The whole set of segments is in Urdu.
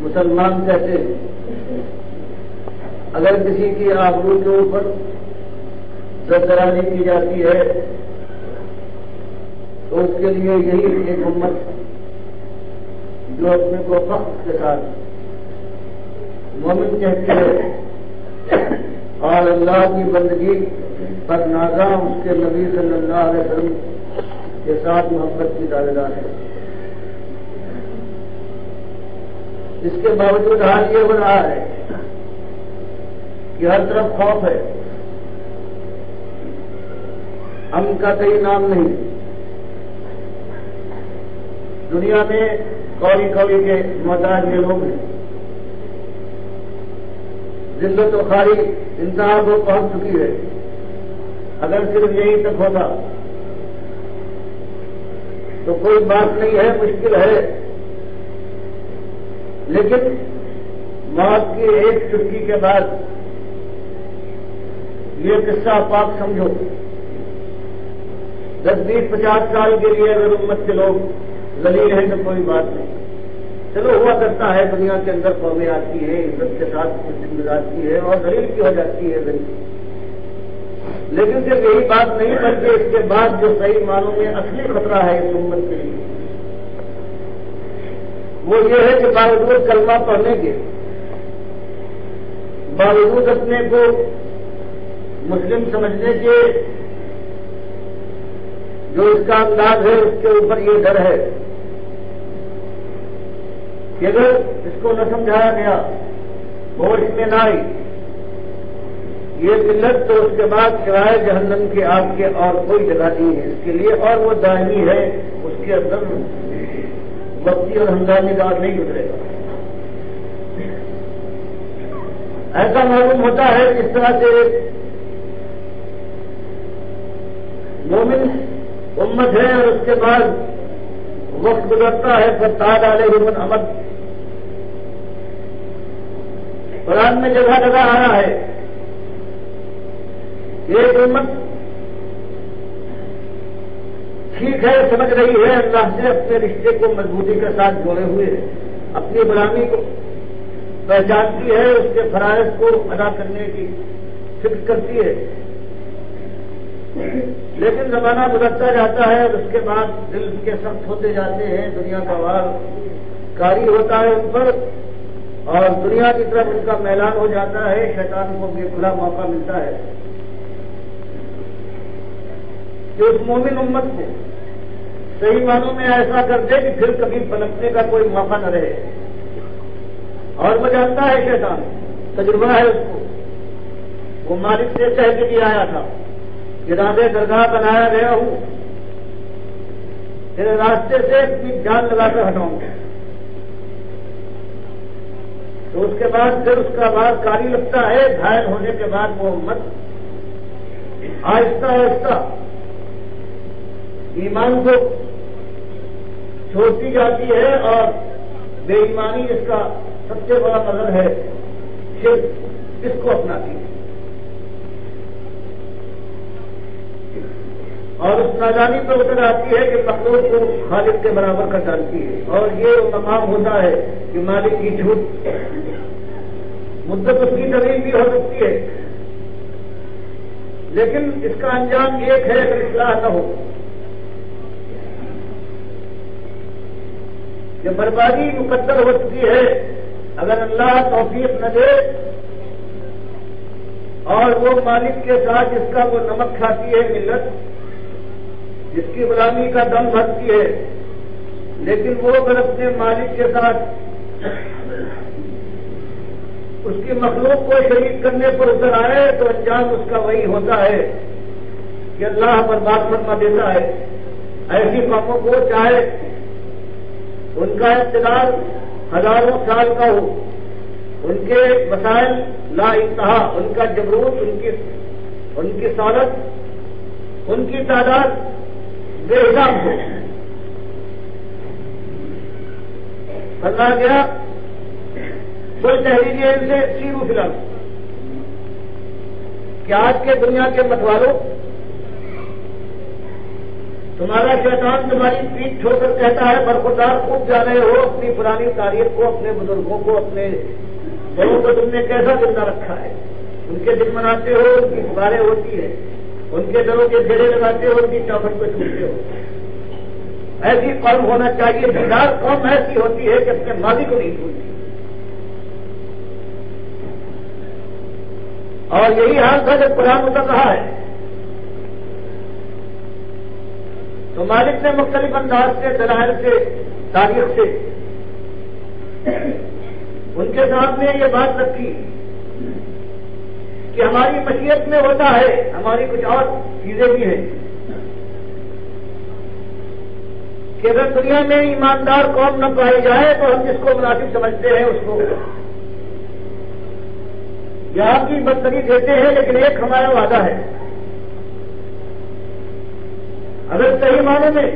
مسلمان کہتے ہیں اگر کسی کی آبرو کے اوپر سرسرانی کی جاتی ہے تو اس کے لیے یہی ایک امت جو اپنے کو فخر کے ساتھ مومن کہتی ہے اور اللہ کی بندگی پر نازا اس کے نبی صلی اللہ علیہ وسلم کے ساتھ محبت کی دعویدار ہے. اس کے باوجود حال یہ ہو رہا ہے کہ ہر طرف خوف ہے، امن کا کوئی نام نہیں. دنیا میں کوڑی کوڑی کے محتاج یہ لوگ ہیں، ذلت و خواری انتہا کو پہنچ چکی ہے. اگر صرف یہیں تک ہوتا تو کوئی بات نہیں ہے، مشکل ہے، لیکن موت کی ایک چٹکی کے بعد یہ قصہ پاک سمجھو. 10-20-50 سال کے لیے اگر امت کے لوگ ذلیل ہیں تو کوئی بات نہیں. چلو ہوا کرتا ہے، دنیا کے اندر قومیں آتی ہیں، عزت کے ساتھ کچھ گزارتی ہے اور ذلیل کی ہو جاتی ہے ذلیل. لیکن صرف یہی بات نہیں بلکہ اس کے بعد جو صحیح معنوں میں اصلی خطرہ ہے اس امت کے لیے وہ یہ ہے کہ باوجود کلمہ پڑھنے کے، باوجود اپنے کو مسلم سمجھنے کے، جو اس کا انداز ہے اس کے اوپر یہ ڈر ہے کہ اگر اس کو نہ سمجھایا گیا، ہوش میں نہ آئی یہ ملت، تو اس کے بعد سوائے جہنم کے آگ کے اور کوئی جگہ نہیں ہے اس کے لیے، اور وہ دائمی ہے، اس کے اندر وقتی اور ہنگامی دار نہیں گزرے گا. ایسا معلوم ہوتا ہے جس طرح سے مومن امت ہے اور اس کے بعد وقت گزرتا ہے فتاد علیہم الامد. قرآن میں جگہ جگہ آ رہا ہے ایک امت ٹھیک ہے، سمجھ رہی ہے، اللہ سے اپنے رشتے کو مضبوطی کے ساتھ جوڑے ہوئے ہے، اپنی غلامی کو پہچانتی ہے، اس کے فرائض کو ادا کرنے کی فکر کرتی ہے. لیکن زمانہ گزرتا جاتا ہے اور اس کے بعد دل کے سخت ہوتے جاتے ہیں، دنیا کا وار کاری ہوتا ہے ان پر اور دنیا کی طرف ان کا میلان ہو جاتا ہے. شیطان کو بھی کھلا موقع ملتا ہے کہ اس مومن امت کو صحیح معنوں میں ایسا کر دے کہ پھر کبھی پلٹنے کا کوئی موقع نہ رہے. اور وہ جانتا ہے شیطان، تجربہ ہے اس کو. وہ مالک سے کہہ کے بھی آیا تھا کہ راندے درگاہ بنایا گیا ہوں، تیرے راستے سے اپنی جان لگا کر ہٹاؤں گا. تو اس کے بعد پھر اس کا بعد کاری لگتا ہے. گھائل ہونے کے بعد وہ امت آہستہ آہستہ ایمان کو چھوڑتی جاتی ہے اور بے ایمانی اس کا سب سے بڑا مظہر ہے، صرف اس کو اپناتی ہے اور اس نادانی پر اتر آتی ہے کہ مخلوق کو خالق کے برابر کر ڈالتی ہے. اور یہ مقام ہوتا ہے کہ مالک کی جھوٹ مدت اس کی طویل بھی ہو سکتی ہے، لیکن اس کا انجام ایک ہے اگر اصلاح نہ ہو کہ بربادی مقدر ہو چکی ہے. اگر اللہ توفیق نہ دے اور وہ مالک کے ساتھ جس کا وہ نمک کھاتی ہے ملت، جس کی غلامی کا دم بھرتی ہے، لیکن وہ اگر اپنے مالک کے ساتھ اس کی مخلوق کو شریک کرنے پر اتر آئے تو انجام اس کا وہی ہوتا ہے کہ اللہ برباد فرما دیتا ہے. ایسی قوموں کو چاہے ان کا اقتدار ہزاروں سال کا ہو، ان کے مسائل لا انتہا، ان کا جبروت، ان کی سالت، ان کی تعداد بے حساب ہو. فرمایا گیا کوئی تحریری ان سے سیرو فی الحال کہ آج کے دنیا کے متوالوں تمہارا شیطان تمہاری پیٹھ ٹھو کر کہتا ہے برخوردار خوب جا رہے ہو، اپنی پرانی تاریخ کو، اپنے بزرگوں کو، اپنے بڑوں کو تم نے کیسا زندہ رکھا ہے، ان کے دل مناتے ہو، ان کی پکاریں ہوتی ہے، ان کے دلوں کے گھیرے لگاتے ہو، ان کی چوکھٹ پہ چھوٹتے ہو۔ ایسی قوم ہونا چاہیے، دیندار قوم ایسی ہوتی ہے کہ اپنے ماضی کو نہیں بھولتی۔ اور یہی حال تھا جب قرآن اتر رہا ہے تو مالک نے مختلف انداز سے، دلائل سے، تاریخ سے ان کے سامنے یہ بات رکھی کہ ہماری مشیت میں ہوتا ہے، ہماری کچھ اور چیزیں بھی ہیں کہ اگر دنیا میں ایماندار قوم نہ پائی جائے تو ہم جس کو مناسب سمجھتے ہیں اس کو یہاں کی برتری دیتے ہیں، لیکن ایک ہمارا وعدہ ہے، اگر صحیح معنی میں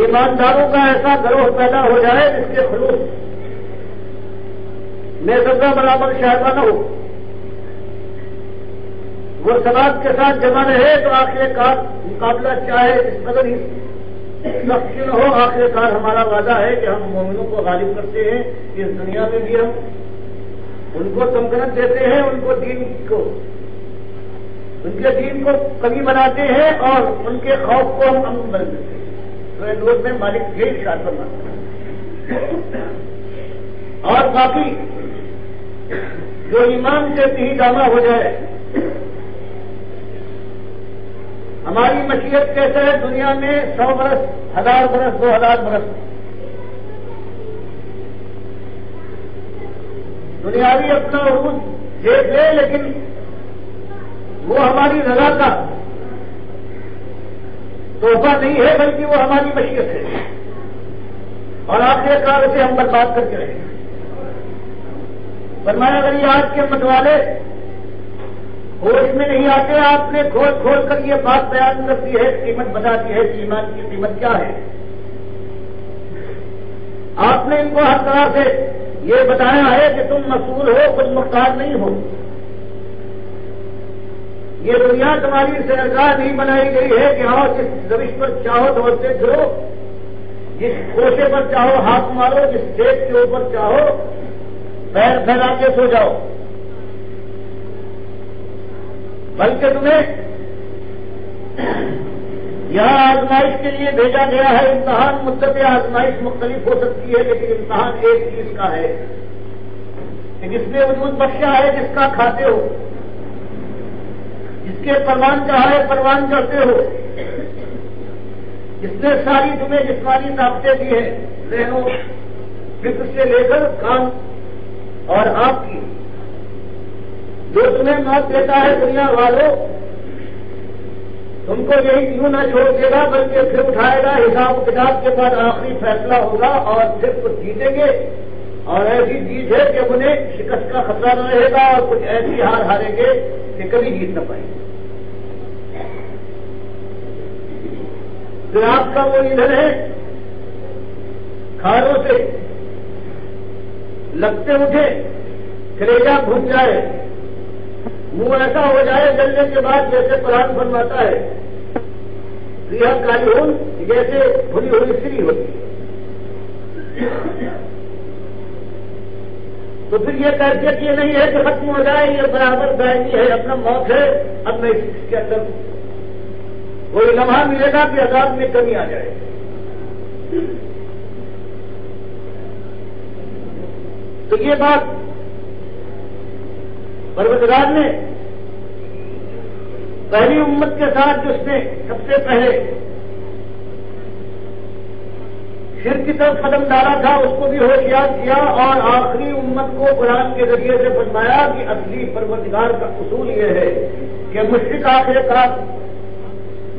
ایمانداروں کا ایسا گروہ پیدا ہو جائے جس کے خلوص میں ذرہ برابر شائبہ نہ ہو، وہ سماج کے ساتھ جمع رہے، تو آخر کار مقابلہ چاہے اس قدر ہی سخت نہ ہو، آخر کار ہمارا وعدہ ہے کہ ہم مومنوں کو غالب کرتے ہیں، اس دنیا میں بھی ہم ان کو تمکنت دیتے ہیں، ان کو دین کو، ان کے دین کو قوی بناتے ہیں اور ان کے خوف کو ہم امن بنا دیتے ہیں۔ تو ایک روز میں مالک یہ ارشاد فرماتا ہے۔ اور باقی جو ایمان سے بھی دامہ ہو جائے، ہماری مشیت کیسے ہے دنیا میں 100 برس، 1000 برس، 2000 برس، دنیاوی اپنا عروج دیکھ لے، لیکن وہ ہماری رضا کا تحفہ نہیں ہے، بلکہ وہ ہماری مشیت ہے، اور آخر کار اسے ہم برباد کر کے رہیں گے۔ فرمایا اگر یہ آج کے متوالے ہوش میں نہیں آتے، آپ نے کھول کھول کر یہ بات بیان کرتی ہے، قیمت بتاتی ہے کہ ایمان کی قیمت کیا ہے، آپ نے ان کو ہر طرح سے یہ بتایا ہے کہ تم مسئول ہو، خود مختار نہیں ہو، یہ دنیا تمہاری سرگاہ نہیں بنائی گئی ہے کہ آؤ جس روش پر چاہو دور سے گرو، جس گوشے پر چاہو ہاتھ مارو، جس ڈیک کے اوپر چاہو پیر پھیلا کے سو جاؤ، بلکہ تمہیں یہاں آزمائش کے لیے بھیجا گیا ہے۔ امتحان مدت آزمائش مختلف ہو سکتی ہے، لیکن امتحان ایک چیز کا ہے کہ جس نے وجود بخشا ہے، جس کا کھاتے ہو، جس کے پروان چاہے پروان کرتے ہو، جس نے ساری تمہیں جسمانی طاقتیں دی ہیں، ذہنوں فکر سے لے کر کام اور آپ کی، جو تمہیں موت دیتا ہے دنیا والوں، تم کو یہی کیوں نہ چھوڑ دے گا، بلکہ پھر اٹھائے گا، حساب و کتاب کے بعد آخری فیصلہ ہوگا، اور پھر کچھ جیتیں گے، اور ایسی جیت ہے کہ انہیں شکست کا خطرہ نہ رہے گا، اور کچھ ایسی ہار ہاریں گے کہ کبھی جیت نہ پائیں گے۔ پھر آپ کا وہ ادھر ہے، کھاروں سے لگتے اٹھے، کلیجہ بھون جائے، منہ ایسا ہو جائے جلنے کے بعد جیسے قرآن فرماتا ہے ریحا کالیون، جیسے بھنی ہوئی سری ہوتی، تو پھر یہ کیفیت یہ نہیں ہے کہ ختم ہو جائے، یہ برابر دائمی ہے، اپنا موت ہے، اب میں اس کے اندر کوئی لمحہ ملے گا کہ عذاب میں کمی آ جائے۔ تو یہ بات پروردگار نے پہلی امت کے ساتھ جس نے سب سے پہلے شرک کی طرف قدم ڈالا تھا، اس کو بھی ہوشیار کیا، اور آخری امت کو قرآن کے ذریعے سے فرمایا کہ اصلی پروردگار کا اصول یہ ہے کہ مشرک آخر کار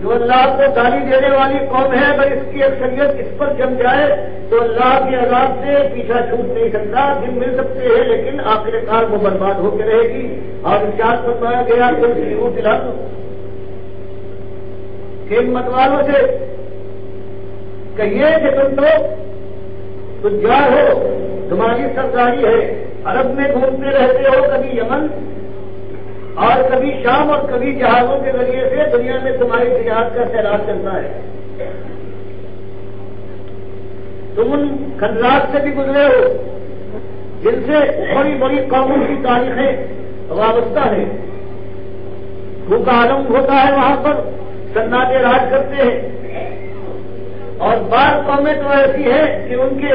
جو اللہ کو گالی دینے والی قوم ہے، اگر اس کی اکثریت اس پر جم جائے تو اللہ کے عذاب سے پیچھا چھوٹ نہیں سکتا، دن مل سکتے ہیں، لیکن آخر کار وہ برباد ہو کے رہے گی۔ اور ارشاد فرمایا گیا کہ ان مت والوں سے کہیے کہ تم تو تجار ہو، تمہاری سرداری ہے، عرب میں گھومتے رہتے ہو، کبھی یمن، اور کبھی شام اور کبھی جہازوں کے ذریعے سے دنیا میں تمہاری تجارت کا سیلاب چلتا ہے. تم ان خنجرات سے بھی گزرے ہو جن سے بڑی بڑی قوموں کی تاریخیں وابستہ ہیں. بھوکا عالم ہوتا ہے وہاں پر، سناٹے راج کرتے ہیں، اور بعض قومیں تو ایسی ہیں کہ ان کے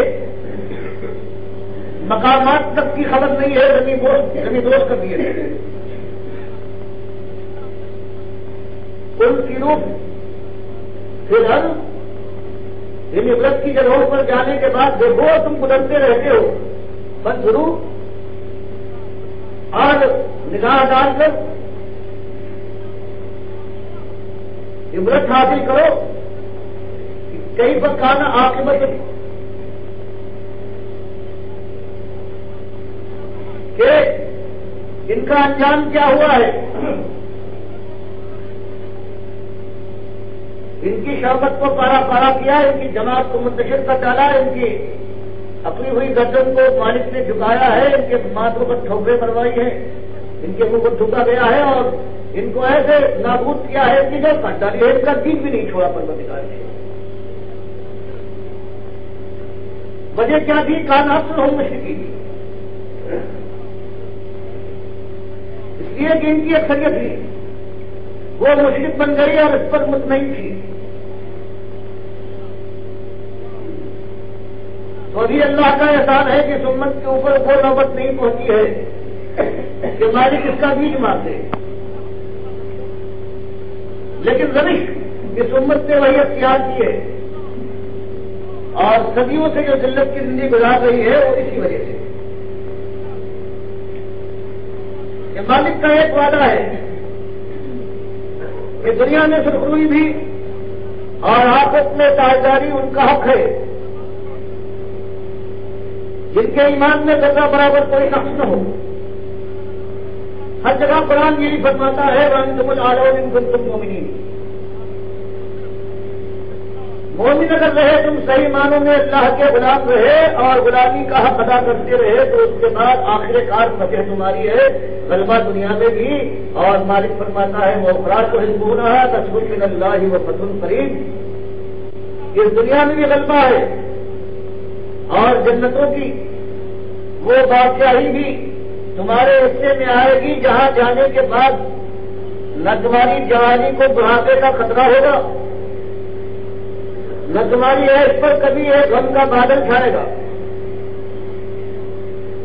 مقامات تک کی خبر نہیں ہے، زمین دوست کر دیے ہیں. ان کی روح پھر ہر ان عبرت کی جگہوں پر جانے کے بعد دیکھو تم گزرتے رہتے ہو، بس ضرور اور نگاہ ڈال کر عبرت حاصل کرو. کئی پر کھانا عاقبت کہ ان کا انجام کیا ہوا ہے. ان کی شوکت کو پارا پارا کیا، ان کی جماعت کو منتشر کر ڈالا، ان کی اپنی ہوئی گردن کو مالک نے جھکایا ہے، ان کے ماتھوں پر ٹھوکریں مروائی ہیں، ان کے منہ کو تھوکا گیا ہے اور ان کو ایسے نابود کیا ہے کہ جو کٹ ڈالی ہے، ان کا دین بھی نہیں چھوڑا پروردگار نے. وجہ کیا تھی؟ کان اصل ہوں مشرکی، اس لیے کہ ان کی اکثریت تھی وہ مشرک بن گئی اور اس پر مطمئن تھی. تو ابھی اللہ کا احسان ہے کہ اس امت کے اوپر وہ نوبت نہیں پہنچی ہے کہ مالک اس کا بیج مار دے. لیکن روش اس امت نے وہی اختیار کی ہے اور صدیوں سے جو ذلت کی زندگی گزار رہی ہے وہ اسی وجہ سے. یہ مالک کا ایک وعدہ ہے کہ دنیا میں سرخروئی بھی اور آخرت میں تاجداری ان کا حق ہے. جن کے ایمان میں ذرہ برابر کوئی نقص نہ ہو. ہر جگہ قرآن یہی فرماتا ہے وَأَنْتُمُ الْأَعْلَوْنَ إِن كُنتُم مُؤْمِنِينَ. مومن اگر رہے تم صحیح معنوں میں اللہ کے غلام رہے اور غلامی کا حق ادا کرتے رہے تو اس کے بعد آخر کار فتح تمہاری ہے، غلبہ دنیا میں بھی. اور مالک فرماتا ہے وَأُخْرَىٰ تُحِبُّونَهَا نَصْرٌ مِّنَ اللَّهِ وَفَتْحٌ قَرِيبٌ. اس دنیا میں بھی غلبہ ہے اور جنتوں کی وہ بادشاہی بھی تمہارے حصے میں آئے گی جہاں جانے کے بعد نہ تمہاری جوانی کو بڑھاپے کا خطرہ ہوگا، نہ تمہاری عیش پر کبھی ایک غم کا بادل چھائے گا،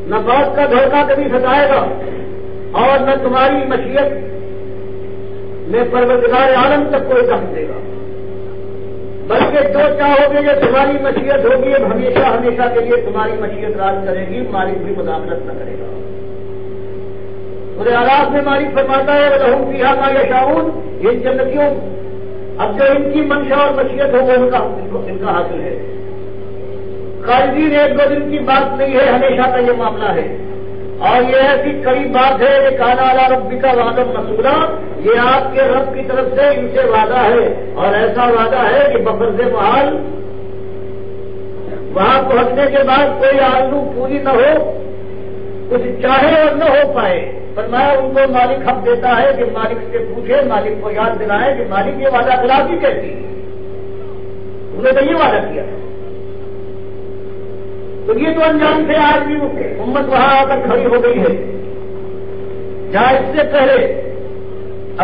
نہ موت کا دھوکہ کبھی ستائے گا، اور نہ تمہاری مشیت میں پروردگار عالم تک کوئی دخل دے گا. بلکہ جو چاہو گے یہ تمہاری مشیت ہوگی، اب ہمیشہ ہمیشہ کے لیے تمہاری مشیت راج کرے گی، مالک بھی مداخلت نہ کرے گا. سورہ اعراف میں مالک فرماتا ہے وَلَهُمْ فِيهَا مَا يَشَاءُونَ. ان جنتیوں اب جو ان کی منشا اور مشیت ہو وہ ان کا حاصل ہے. خالدین ایک دو دن کی بات نہیں ہے، ہمیشہ کا یہ معاملہ ہے. اور یہ ایسی کڑی بات ہے کہ کان علی ربک وعدا مسئولا، یہ آپ کے رب کی طرف سے ان سے وعدہ ہے اور ایسا وعدہ ہے کہ بفرض محال وہاں پہنچنے کے بعد کوئی آرزو پوری نہ ہو، کچھ چاہے اور نہ ہو پائے. فرمایا ان کو مالک حق دیتا ہے کہ مالک سے پوچھے، مالک کو یاد دلائے کہ مالک یہ وعدہ خلافی کیسی ہے، انہوں نے تو یہ وعدہ کیا تھا. تو یہ تو انجام سے آج بھی امت وہاں آ کر کھڑی ہو گئی ہے جہاں اس سے پہلے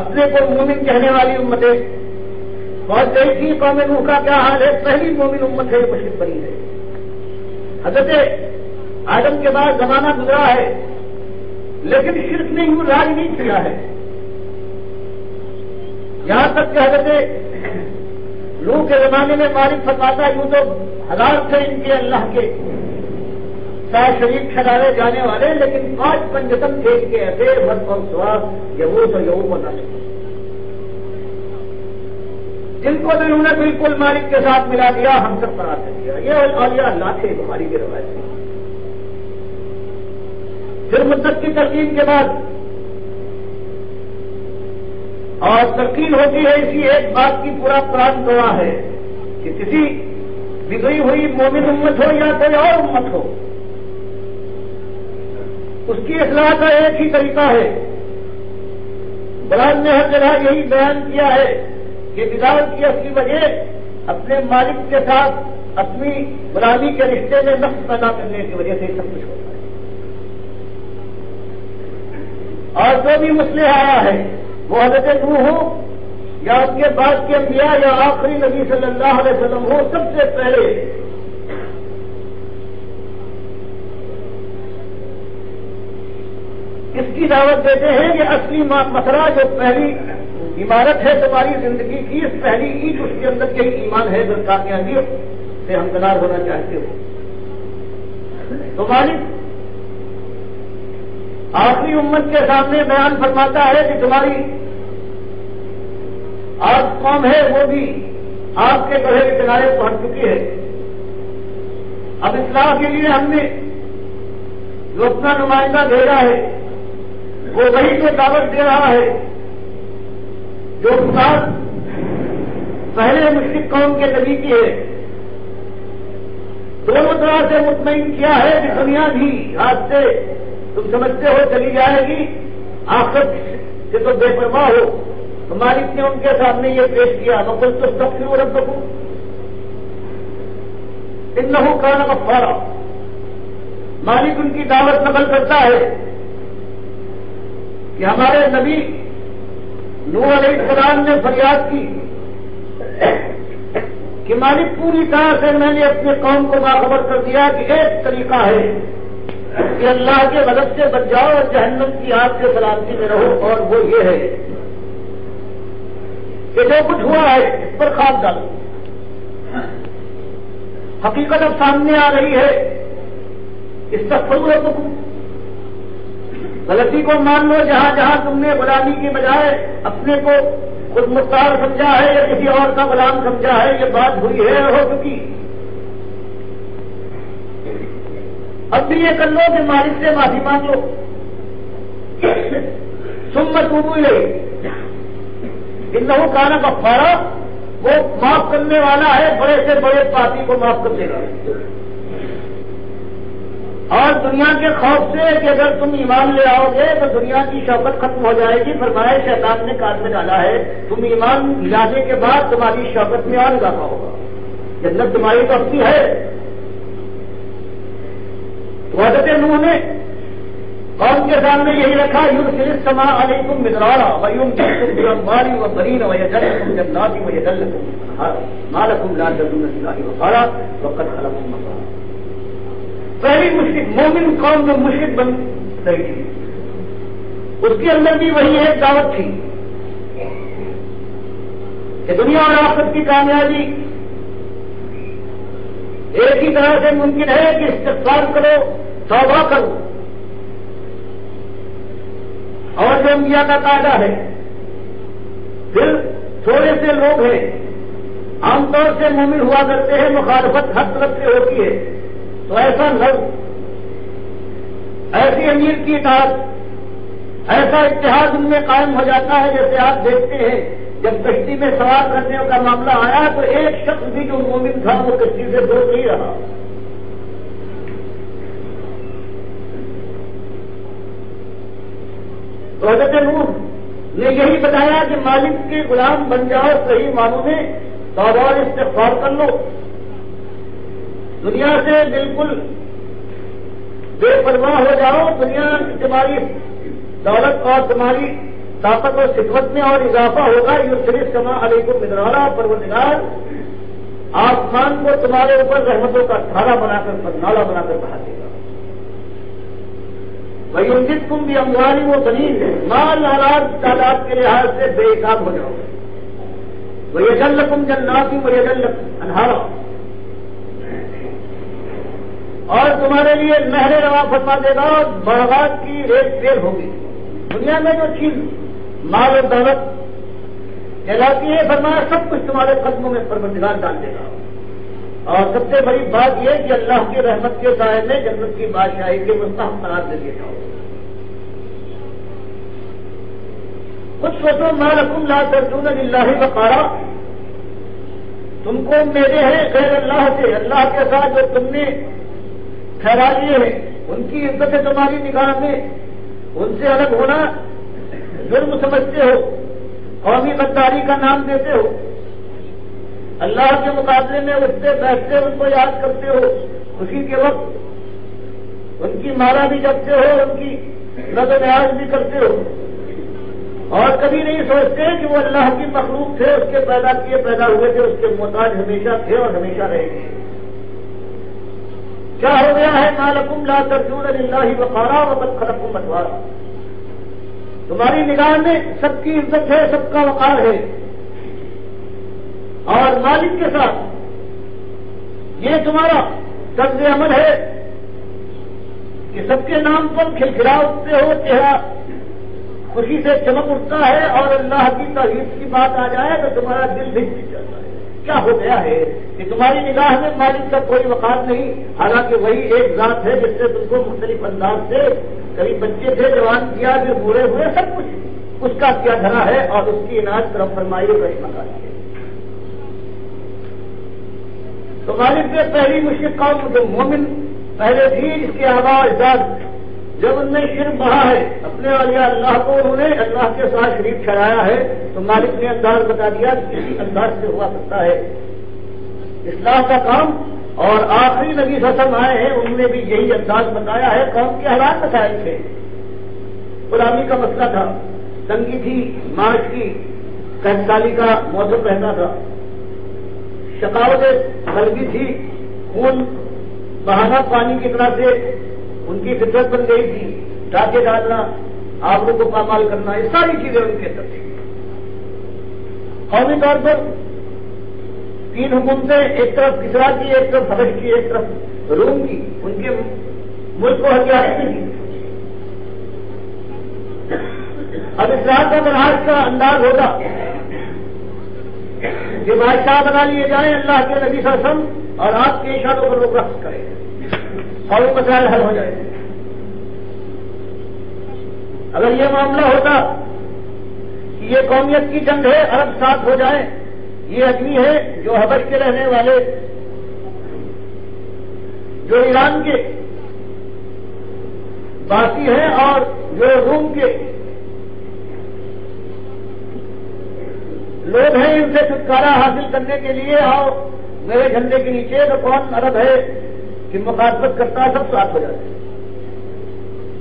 اپنے کو مومن کہنے والی امتیں بہت دیکھی. قوم نوح کا کیا حال ہے؟ پہلی مومن امت ہے یہ مشرک بنی ہے. حضرت آدم کے بعد زمانہ گزرا ہے لیکن شرک نے یوں راج نہیں کیا ہے. یہاں تک کہ حضرت نوح کے زمانے میں مالک فرماتا یوں تو ہزار تھے ان کے اللہ کے ساتھ شریک ٹھہرائے جانے والے، لیکن 5 پنجتم تھے ان کے ایسے بد اور سواد یہود اور یہود بنا سکتے جن کو تو انہوں نے بالکل مالک کے ساتھ ملا دیا، ہم سب پر آ دیا. یہ اولیاء اللہ تھے بخاری کی روایت میں. پھر مدت کی ترقین کے بعد اور ترقین ہوتی ہے اسی ایک بات کی پورا قرآن گواہ ہے کہ کسی بگڑی ہوئی مومن امت ہو یا کوئی اور امت ہو، اس کی اصلاح کا ایک ہی طریقہ ہے قرآن نے ہر جگہ یہی بیان کیا ہے کہ بدعت کی اصلی وجہ اپنے مالک کے ساتھ اپنی غلامی کے رشتے میں نقص پیدا کرنے کی وجہ سے سب کچھ ہوتا ہے۔ اور جو بھی مسئلہ آیا ہے وہ حضرت نوح ہو یا اس کے بعد کے انبیاء یا آخری نبی صلی اللہ علیہ وسلم ہو، سب سے پہلے اس کی دعوت دیتے ہیں کہ اصلی مسئلہ جو پہلی عمارت ہے تمہاری زندگی کی، اس پہلی اینٹ اس کے اندر یہی ایمان ہے جو کامیابی سے ہمکنار ہونا چاہتے ہو۔ تو مالک آخری امت کے سامنے بیان فرماتا ہے کہ تمہاری آج قوم ہے وہ بھی آپ کے گڑھے کے کنارے پہنچ چکی ہے۔ اب اصلاح کے لیے ہم نے جو اپنا نمائندہ بھیجا ہے وہ وہی کو دعوت دے رہا ہے جو بات پہلے مشرک قوم کے نبی کی ہے۔ دونوں طرح سے مطمئن کیا ہے کہ دنیا بھی آج سے تم سمجھتے ہو چلی جائے گی، آخرت سے تو بے پرواہ ہو۔ تو مالک نے ان کے سامنے یہ پیش کیا مقل تو سب شروع رکھو انہو کان غفارا۔ مالک ان کی دعوت نقل کرتا ہے کہ ہمارے نبی نوح علیہ السلام نے فریاد کی کہ مالک پوری طرح سے میں نے اپنے قوم کو باخبر کر دیا کہ ایک طریقہ ہے کہ اللہ کے غضب سے بچ جاؤ اور جہنم کی آگ سے سلامتی میں رہو، اور وہ یہ ہے کہ جو کچھ ہوا ہے اس پر خواب ڈالو۔ حقیقت اب سامنے آ رہی ہے، استغفروا ربکم، غلطی کو مان لو۔ جہاں جہاں تم نے غلامی کی بجائے اپنے کو خود مختار سمجھا ہے یا کسی اور کا غلام سمجھا ہے، یہ بات ہوئی ہے اور ہو چکی۔ اب بھی یہ کر لو کہ مالک سے معافی مانگو، ثم توبوا الیہ انہ کان غفارا، وہ معاف کرنے والا ہے، بڑے سے بڑے پاپی کو معاف کر دے گا۔ اور دنیا کے خوف سے کہ اگر تم ایمان لے آؤ گے تو دنیا کی شوکت ختم ہو جائے گی، فرمایا شیطان نے کان میں ڈالا ہے تم ایمان لانے کے بعد تمہاری شوکت میں اور اضافہ ہوگا، جنت تمہاری تو اپنی ہے۔ تو حضرت نوح نے قوم کے سامنے یہی رکھا، یرسل السماء علیکم مدرارا ویمددکم باموال وبنین ویجعل لکم جنات ویجعل لکم انہارا ما لکم لا ترجون للہ وقارا وقد خلقکم اطوارا۔ پہلی مشرک مومن قوم جو مشرک بن رہی تھی اس کے اندر بھی وہی ایک دعوت تھی کہ دنیا اور آخرت کی کامیابی ایک ہی طرح سے ممکن ہے کہ استغفار کرو، توبہ کرو، اور جو انبیاء کا قاعدہ ہے۔ پھر تھوڑے سے لوگ ہیں عام طور سے مومن ہوا کرتے ہیں، مخالفت ہر طرف سے ہوتی ہے، تو ایسا لوگ ایسی امیر کی اطاعت، ایسا اتحاد ان میں قائم ہو جاتا ہے جیسے آپ دیکھتے ہیں جب کشتی میں سوار کرنے کا معاملہ آیا تو ایک شخص بھی جو مومن تھا وہ کشتی سے دور نہیں رہا۔ تو حضرت نوح نے یہی بتایا کہ مالک کے غلام بن جاؤ، صحیح معنوں میں توبہ اور استغفار کر لو، دنیا سے بالکل بے پرواہ ہو جاؤ، دنیا تمہاری دولت اور تمہاری طاقت اور خدمت میں اور اضافہ ہوگا۔ یرسل السماء علیکم مدرارا، پروردگار آسمان کو تمہارے اوپر رحمتوں کا دھارا بنا کر، نالا بنا کر بہا دے گا۔ وَيُمْدِدْكُمْ بِأَمْوَالٍ وَبَنِينَ، مال اولاد تعداد کے لحاظ سے بے حساب ہو جاؤ۔ وَيَجْعَلْ لَكُمْ جَنَّاتٍ وَيَجْعَلْ لَكُمْ أَنْهَارًا، اور تمہارے لیے نہریں رواں فرما دے گا، اور باغات کی ریت ریل ہوگی۔ دنیا میں جو چیز مال و دولت کہلاتی ہے، فرمایا سب کچھ تمہارے قدموں میں پروردگار ڈال دے گا۔ اور سب سے بڑی بات یہ کہ اللہ کی رحمت کے سائے میں جنت کی بادشاہی کے مستحق قرار دے دیے جاؤ۔ کچھ سوچو، ما لکم لا ترجون للہ وقارا، تم کو امیدیں ہیں غیر اللہ سے، اللہ کے ساتھ جو تم نے ٹھہرا لیے ہیں ان کی عزت ہے تمہاری نگاہ میں، ان سے الگ ہونا جرم سمجھتے ہو، قومی غداری کا نام دیتے ہو، اللہ کے مقابلے میں اٹھتے بیٹھتے ان کو یاد کرتے ہو، اسی کے وقت ان کی مارا بھی جپتے ہو، ان کی نظر نیاز بھی کرتے ہو، اور کبھی نہیں سوچتے کہ وہ اللہ کی مخلوق تھے، اس کے پیدا کیے پیدا ہوئے تھے، اس کے محتاج ہمیشہ تھے اور ہمیشہ رہیں گے۔ کیا ہو گیا ہے؟ ما لکم لا ترجون للہ وقارا وقد خلقکم اطوارا، تمہاری نگاہ میں سب کی عزت ہے، سب کا وقار ہے، اور مالک کے ساتھ یہ تمہارا طرز عمل ہے کہ سب کے نام پر کھلکھلا اٹھتے ہو، چہرہ خوشی سے چمک اٹھتا ہے، اور اللہ کی تعریف کی بات آ جائے تو تمہارا دل بھی جاتا ہے۔ کیا ہو گیا ہے کہ تمہاری نگاہ میں مالک کا کوئی وقار نہیں، حالانکہ وہی ایک ذات ہے جس نے تم کو مختلف انداز سے، کبھی بچے تھے جوان کیا، پھر بوڑھے ہوئے، سب کچھ اس کا کیا دھرا ہے، اور اس کی عنایت کرم فرمائی اور رحمت ہے۔ تو مالک نے پہلی مشرک قوم جو مومن پہلے تھی، اس کے آباء و اجداد جب ان میں شرک بڑھا ہے، اپنے اولیاء اللہ کو انہوں نے اللہ کے ساتھ شریک ٹھہرایا ہے، تو مالک نے انداز بتا دیا کہ کسی انداز سے ہوا کرتا ہے اصلاح کا کام، اور آخری نبی صلی اللہ علیہ وسلم آئے ہیں، انہوں نے بھی یہی انداز بتایا ہے۔ قوم کے حالات مسائل تھے، غلامی کا مسئلہ تھا، تنگی تھی، معاش کی قحط سالی کا موسم رہتا تھا، شقاوت غلبی تھی، خون بہانا پانی کی طرح سے ان کی فطرت بن گئی تھی، ڈاکے ڈالنا، آبرو کو پامال کرنا، یہ ساری چیزیں ان کے اندر تھیں۔ قومی طور پر تین حکومتیں، ایک طرف کسرا کی، ایک طرف حبش کی، ایک طرف روم کی، ان کے ملک کو ہتھیاریں بھی تھی۔ اب اصلاح کا منہاج کا انداز ہوگا کہ بادشاہ بنا لیے جائیں اللہ کے نبی صلی اللہ علیہ وسلم، اور آپ کے اشاروں پر لوگ رقص کریں اور وہ مسائل حل ہو جائے۔ اگر یہ معاملہ ہوتا کہ یہ قومیت کی جنگ ہے، عرب ساتھ ہو جائیں، یہ آدمی ہے جو حبش کے رہنے والے، جو ایران کے باسی ہیں، اور جو روم کے لوگ ہیں، ان سے چھٹکارا حاصل کرنے کے لیے اور میرے جھنڈے کے نیچے، تو کون عرب ہے کہ مخاطبت کرتا، سب ساتھ ہو جاتے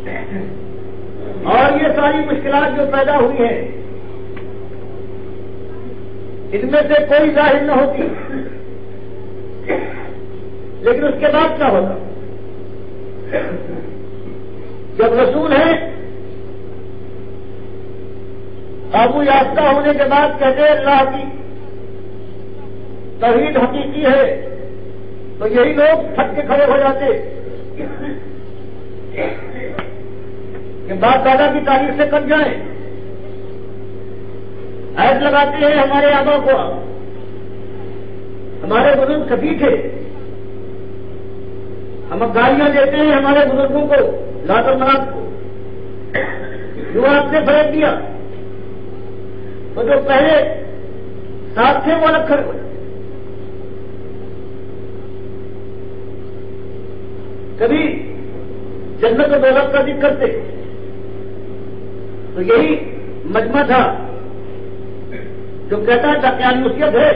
ہیں۔ اور یہ ساری مشکلات جو پیدا ہوئی ہیں، ان میں سے کوئی ظاہر نہ ہوتی، لیکن اس کے بعد کیا ہوتا؟ جب رسول ہیں، قابو یافتہ ہونے کے بعد کہتے ہیں اللہ کی توحید حقیقی ہے، تو یہی لوگ پھٹ کے کھڑے ہو جاتے کہ باپ دادا کی تاریخ سے کٹ جائیں، عہد لگاتے ہیں ہمارے آبا کو، ہمارے بزرگ سبھی تھے، ہم گالیاں دیتے ہیں ہمارے بزرگوں کو، لات و منات کو، جو آپ نے فریب دیا، تو جو پہلے ساتھ تھے وہ الگ کھڑے ہوئے۔ کبھی جنت و دولت کا ذکر کرتے تو یہی مجمع تھا جو کہتا تھا کہ نصیحت ہے،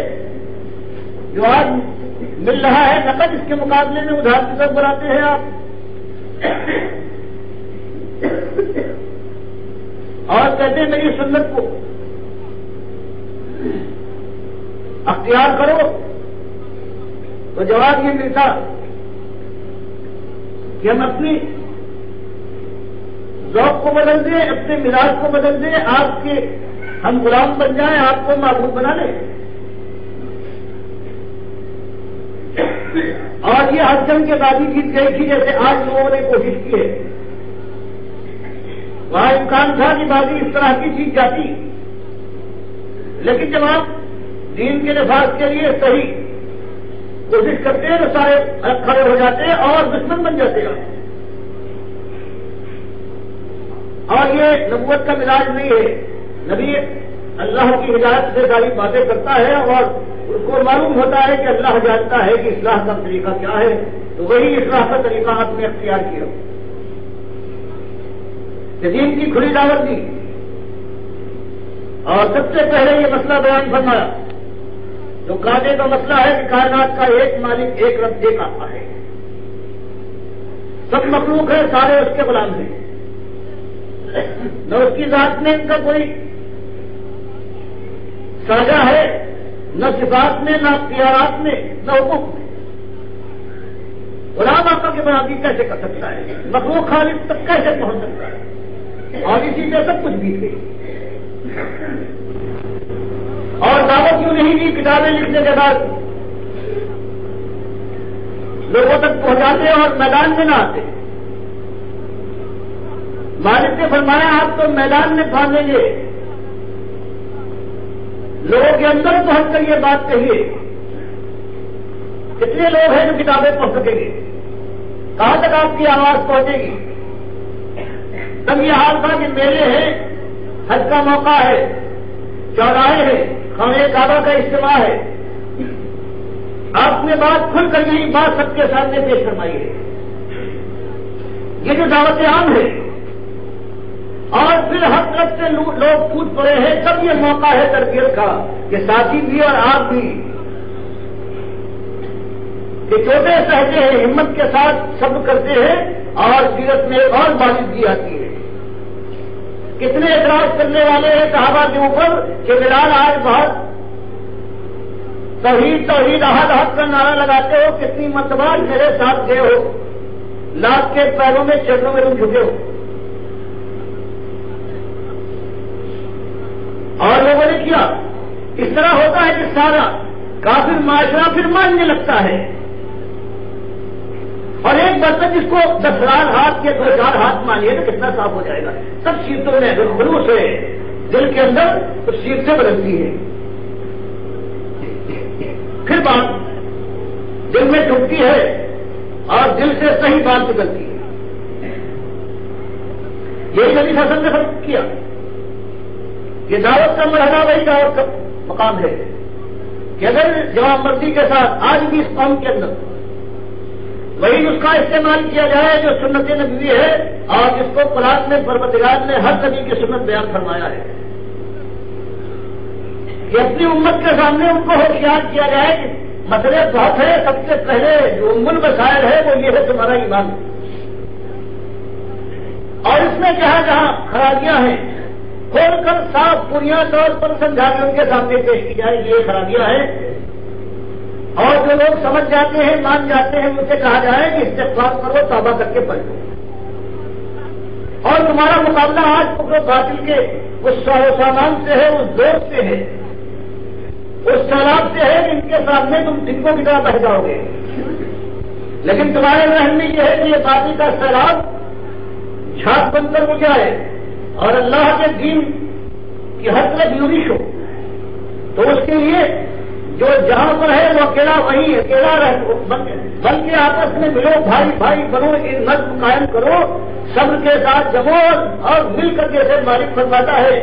جو آج مل رہا ہے نقد، اس کے مقابلے میں ادھار کی طرف بڑھاتے ہیں آپ، اور کہتے ہیں میری سنت کو اختیار کرو، تو جواب یہ ملتا کہ ہم اپنی ذوق کو بدل دیں، اپنے مزاج کو بدل دیں، آپ کے ہم غلام بن جائیں، آپ کو معبود بنا لیں۔ اور یہ ہر جنگ کے بعد ہی جیت گئی تھی، جیسے آج لوگوں نے کوشش کی ہے۔ وہاں امکان تھا کہ بازی اس طرح کی جیت جاتی، لیکن جب آپ دین کے نفاذ کے لیے صحیح کوشش کرتے ہیں تو سارے الگ کھڑے ہو جاتے ہیں اور دشمن بن جاتے ہیں۔ اور یہ نبوت کا مزاج نہیں ہے، نبی اللہ کی ہدایت سے ساری باتیں کرتا ہے اور اس کو معلوم ہوتا ہے کہ اللہ جانتا ہے کہ اصلاح کا طریقہ کیا ہے، تو وہی اصلاح کا طریقہ آپ نے اختیار کیا، دین کی کھلی دعوت دی، اور سب سے پہلے یہ مسئلہ بیان فرمایا جو قاعدے کا مسئلہ ہے کہ کائنات کا ایک مالک ایک رب ایک آقا ہے، سب مخلوق ہے، سارے اس کے غلام ہیں، نہ اس کی ذات میں ان کا کوئی ساجا ہے، نہ صفات میں، نہ اختیارات میں، نہ حقوق میں۔ غلام آقا کے برابری کیسے کر سکتا ہے؟ مخلوق خالق تک کیسے پہنچ سکتا ہے؟ اور اسی سے سب کچھ بیت گئی۔ اور دعوت کیوں نہیں دی؟ کتابیں لکھنے کے بعد لوگوں تک پہنچاتے اور میدان میں نہ آتے۔ مالک نے فرمایا آپ تو میدان میں پھاندیں گے، لوگوں کے اندر پہنچ کر یہ بات کہیے۔ کتنے لوگ ہیں جو کتابیں پڑھ سکیں گے؟ کہاں تک آپ کی آواز پہنچے گی؟ تب یہ حال تھا کہ میلے ہیں، حج کا موقع ہے، چوراہے ہیں، خانہ کعبہ کا اجتماع ہے، آپ نے بات کھل کر یہی بات سب کے سامنے پیش فرمائی ہے۔ یہ جو دعوت عام ہے اور پھر ہر طرف سے لوگ ٹوٹ پڑے ہیں، تب یہ موقع ہے تربیت کا کہ ساتھی بھی اور آپ بھی کہ چھوٹے سہتے ہیں، ہمت کے ساتھ صبر کرتے ہیں اور سیرت میں اور باریکی آتی ہے۔ کتنے اعتراض کرنے والے ہیں صحابہ کے اوپر کہ بلال آج بہت توحید توحید احد احد کا نعرہ لگاتے ہو، کتنی مرتبہ میرے ساتھ گئے ہو، لاکھ کے پیروں میں چرنوں میں تم جھکے ہو۔ اور لوگوں نے کیا اس طرح ہوتا ہے کہ سارا کافر معاشرہ پھر ماننے لگتا ہے، اور ایک برتن جس کو 10,000 ہاتھ یا 2,000 ہاتھ مانیے تو کتنا صاف ہو جائے گا؟ سب سیرتوں میں خلوص ہے، دل کے اندر تو سیرتیں بدلتی ہیں، پھر بات دل میں ڈوبتی ہے اور دل سے صحیح بات نکلتی ہے۔ یہی نبی صلی اللہ علیہ وسلم نے فرق کیا کہ دعوت کا مرحلہ وہی دعوت کا مقام ہے کہ اگر جواب مردی کے ساتھ آج بھی اس قوم کے اندر وہی نسخہ استعمال کیا جائے جو سنت نبوی ہے اور جس کو قرآن میں پروردگار نے ہر نبی کی سنت بیان فرمایا ہے، کہ اپنی امت کے سامنے ان کو ہوشیار کیا جائے کہ مسئلے بہت ہے، سب سے پہلے جو ام المسائل ہے وہ یہ ہے تمہارا ایمان، اور اس میں جہاں جہاں خرابیاں ہیں کھول کر صاف پوریا طور پر سمجھا کے ان کے سامنے پیش کی جائے یہ خرابیاں ہیں، اور جو لوگ سمجھ جاتے ہیں مان جاتے ہیں ان سے کہا جائے کہ استغفار کرو، توبہ کر کے پلٹو، اور تمہارا مقابلہ آج کفر باطل کے اس سامان سے ہے، اس دور سے ہے، اس سیلاب سے ہے کہ ان کے سامنے تم ٹنکوں کی طرح بہ جاؤ گے، لیکن تمہارے ذہن میں یہ ہے کہ یہ باطل کا سیلاب جھاگ بن کر اٹھ جائے اور اللہ کے دین کی ہر طرف یورش ہو، تو اس کے لیے جو جہاں پر ہے وہ اکیلا وہی اکیلا رہ بلکہ آپس میں ملو، بھائی بھائی بنو، نظم قائم کرو، صبر کے ساتھ جمو اور مل کر جیسے مالک فرماتا ہے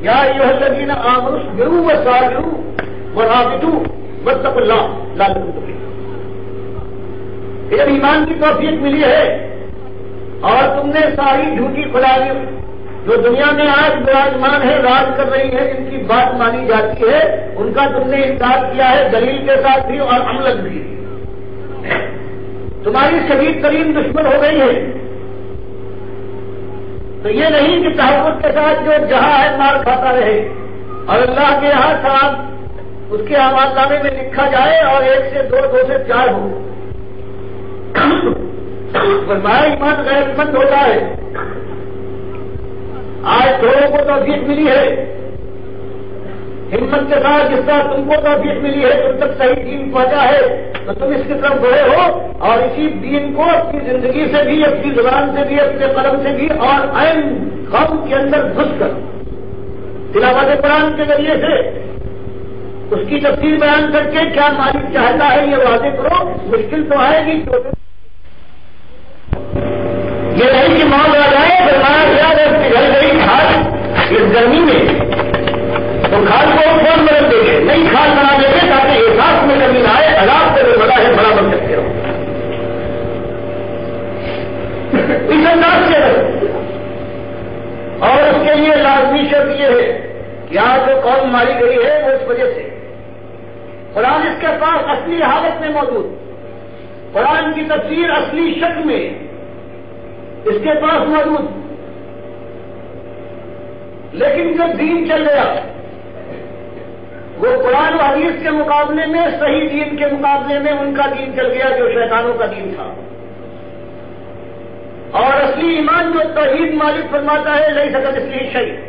یا ایھا الذین آمنوا اصبروا وصابروا ورابطوا واتقوا اللہ لعلکم تفلحون۔ جب ایمان کی توفیق ملی ہے اور تم نے ساری جھوٹی خدائیوں جو دنیا میں آج براجمان ہے، راج کر رہی ہے، جن کی بات مانی جاتی ہے، ان کا تم نے انکار کیا ہے دلیل کے ساتھ بھی اور عمل بھی، تمہاری شدید ترین دشمن ہو گئی ہے۔ تو یہ نہیں کہ تحفظ کے ساتھ جو جہاں ہے مار کھاتا رہے اور اللہ کے یہاں صاحب اس کے اعمال نامے میں لکھا جائے اور 1 سے 2 2 سے 4 ہو۔ فرمایا ایمان غیرت مند ہوتا ہے۔ آج لوگوں کو توفیق ملی ہے ہمت کے ساتھ، جس طرح تم کو توفیق ملی ہے، تم تک صحیح دین پہنچا ہے تو تم اس کی طرف بڑھے ہو اور اسی دین کو اپنی زندگی سے بھی، اپنی زبان سے بھی، اپنے قلم سے بھی اور عین غم کے اندر گھس کر تلاوت قرآن کے ذریعے سے اس کی تفصیل بیان کر کے کیا مالک چاہتا ہے یہ واضح کرو۔ مشکل تو آئے گی، یہ نہیں کہ موت آ جائے گھر گئی کھاد اس گرمی میں تو کھاد کو کون مدد دے گے؟ نئی کھاد بنا دیں گے تاکہ احساس میں کمی نہ آئے، عذاب سے بھی بڑا ہے بڑا بن سکتے ہو اس انداز سے۔ اور اس کے لیے لازمی شرط یہ ہے کہ آج جو قوم ماری گئی ہے وہ اس وجہ سے قرآن اس کے پاس اصلی حالت میں موجود، قرآن کی تفسیر اصلی شکل میں اس کے پاس موجود، لیکن جب دین چل گیا وہ قرآن و حدیث کے مقابلے میں صحیح دین کے مقابلے میں ان کا دین چل گیا جو شیطانوں کا دین تھا، اور اصلی ایمان جو توحید مالک فرماتا ہے نہیں سکت اس لیے شہید،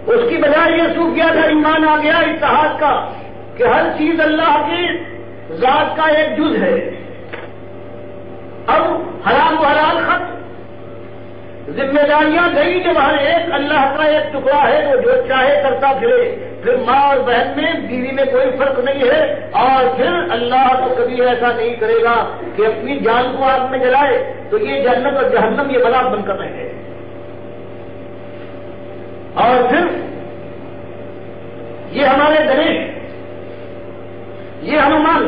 اس کی بجائے یہ صوفیہ کا ایمان آ گیا اتحاد کا کہ ہر چیز اللہ کی ذات کا ایک جز ہے، اب حرام و حلال ختم، ذمہ داریاں گئی جب ہر ایک اللہ کا ایک ٹکڑا ہے وہ جو چاہے کرتا پھرے، پھر ماں اور بہن میں بیوی میں کوئی فرق نہیں ہے، اور پھر اللہ تو کبھی ایسا نہیں کرے گا کہ اپنی جان کو آگ میں جلائے، تو یہ جنت اور جہنم یہ بلا بن کر رہے ہیں، اور پھر یہ ہمارے گنیش، یہ ہنومان،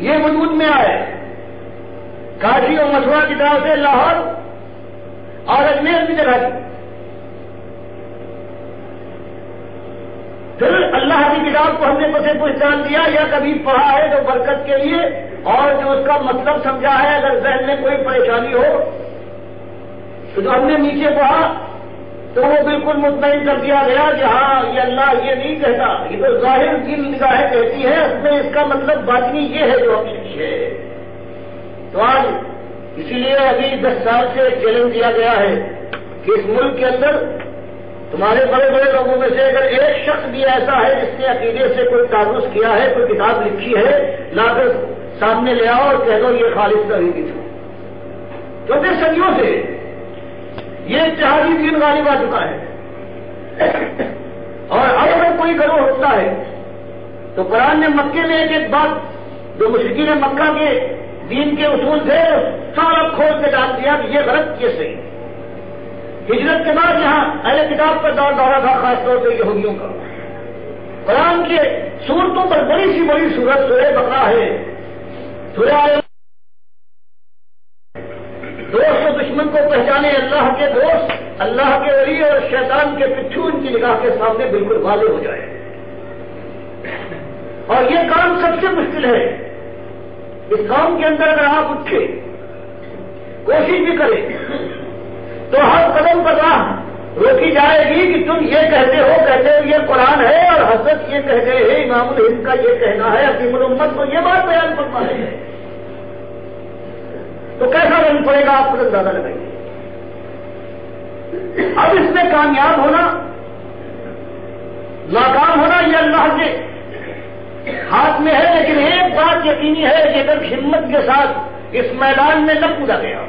یہ وجود میں آئے کاشی اور مسوا کی طرف سے لاہور اور اجمیر کی جگہ کی، پھر اللہ کی کتاب کو ہم نے پسے پہچان دیا یا کبھی پڑھا ہے تو برکت کے لیے، اور جو اس کا مطلب سمجھا ہے اگر ذہن میں کوئی پریشانی ہو تو جو ہم نے نیچے پڑھا تو وہ بالکل مطمئن کر دیا گیا کہ ہاں یہ اللہ یہ نہیں کہتا، یہ تو ظاہر کی نگاہیں کہتی ہے، اس میں اس کا مطلب باطنی یہ ہے جو حقیقی ہے۔ تو آج اسی لیے ابھی 10 سال سے چیلنج دیا گیا ہے کہ اس ملک کے اندر تمہارے بڑے بڑے لوگوں میں سے اگر ایک شخص بھی ایسا ہے جس نے عقیدے سے کوئی تعرض کیا ہے، کوئی کتاب لکھی ہے، لا کر سامنے لے آؤ اور کہہ دو یہ خالص توحیدی تھا، کیونکہ صدیوں سے یہ اتحادی دین غالب آ چکا ہے، اور اب اگر کوئی گروہ ہوتا ہے تو قرآن نے مکے میں ایک بات جو مشرکین مکہ کے دین کے اصول تھے سارا کھول کے ڈال دیا کہ یہ غلط یہ صحیح۔ ہجرت کے بعد یہاں اہل کتاب پر دور دورہ تھا، خاص طور سے یہودیوں کا، قرآن کے صورتوں پر بڑی سی بڑی صورت سورہ بقرہ ہے، سورہ دوست و دشمن کو پہچانے، اللہ کے دوست اللہ کے ولی اور شیطان کے پچھو ان کی نگاہ کے سامنے بالکل واضح ہو جائے، اور یہ کام سب سے مشکل ہے۔ اس کام کے اندر اگر آپ اٹھے کوشش بھی کریں تو ہر قدم پر راہ روکی جائے گی کہ تم یہ کہتے ہو یہ قرآن ہے، اور حضرت یہ کہہ گئے ہیں، امام الہند کا یہ کہنا ہے، حکیم الامت کو یہ بات بیان فرما رہے ہیں، تو کیسا رنگ پڑے گا آپ کو اندازہ لگائیے۔ اب اس میں کامیاب ہونا ناکام ہونا یہ اللہ کے ہاتھ میں ہے، لیکن ایک بات یقینی ہے کہ اگر ہمت کے ساتھ اس میدان میں نہ کودا گیا،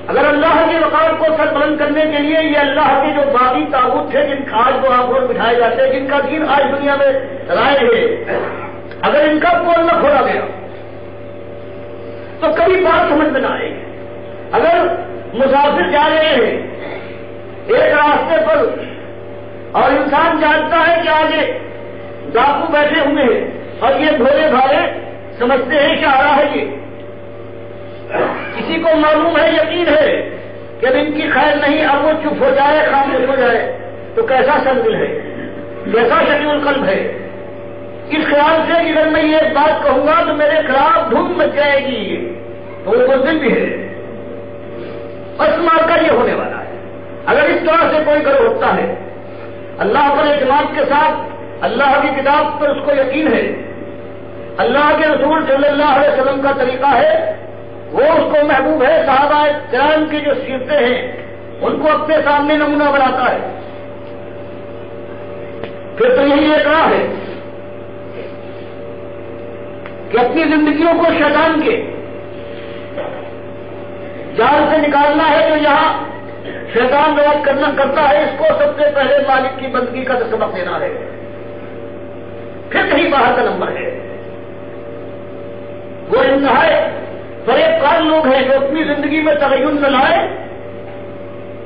اگر اللہ کی وقار کو سر بلند کرنے کے لیے یہ اللہ کے جو باقی طاغوت تھے جن کا آج وہ آنکھوں بٹھائے جاتے ہیں، جن کا دین آج دنیا میں رائج ہے، اگر ان کا پول نہ کھولا گیا تو کبھی بات سمجھ میں نہ آئے گی۔ اگر مسافر جا رہے ہیں ایک راستے پر اور انسان جانتا ہے کہ آگے ڈاکو بیٹھے ہوئے ہیں اور یہ بھولے بھالے سمجھتے ہیں اشارہ ہے، یہ کسی کو معلوم ہے، یقین ہے کہ اب ان کی خیر نہیں، اب وہ چپ ہو جائے، خاموش ہو جائے، تو کیسا سنگل ہے، کیسا شکیل القلب ہے۔ اس خیال سے اگر میں یہ بات کہوں گا تو میرے خلاف دھوم مچ جائے گی، تو وہ بزدل بھی ہے، بس مار کا یہ ہونے والا ہے۔ اگر اس طرح سے کوئی گروہ ہوتا ہے، اللہ پر اعتماد کے ساتھ اللہ کی کتاب پر اس کو یقین ہے، اللہ کے رسول صلی اللہ علیہ وسلم کا طریقہ ہے، وہ اس کو محبوب ہے، صحابہ کرام کی جو سیرتیں ہیں ان کو اپنے سامنے نمونہ بناتا ہے، پھر تو یہی ایک راہ ہے کہ اپنی زندگیوں کو شیطان کے جال سے نکالنا ہے، جو یہاں شیطان روایت کرتا ہے، اس کو سب سے پہلے مالک کی بندگی کا سبق دینا ہے، پھر کہیں باہر کا نمبر ہے۔ وہ انتہائی فریب کار لوگ ہیں جو اپنی زندگی میں تغیر نہ لائے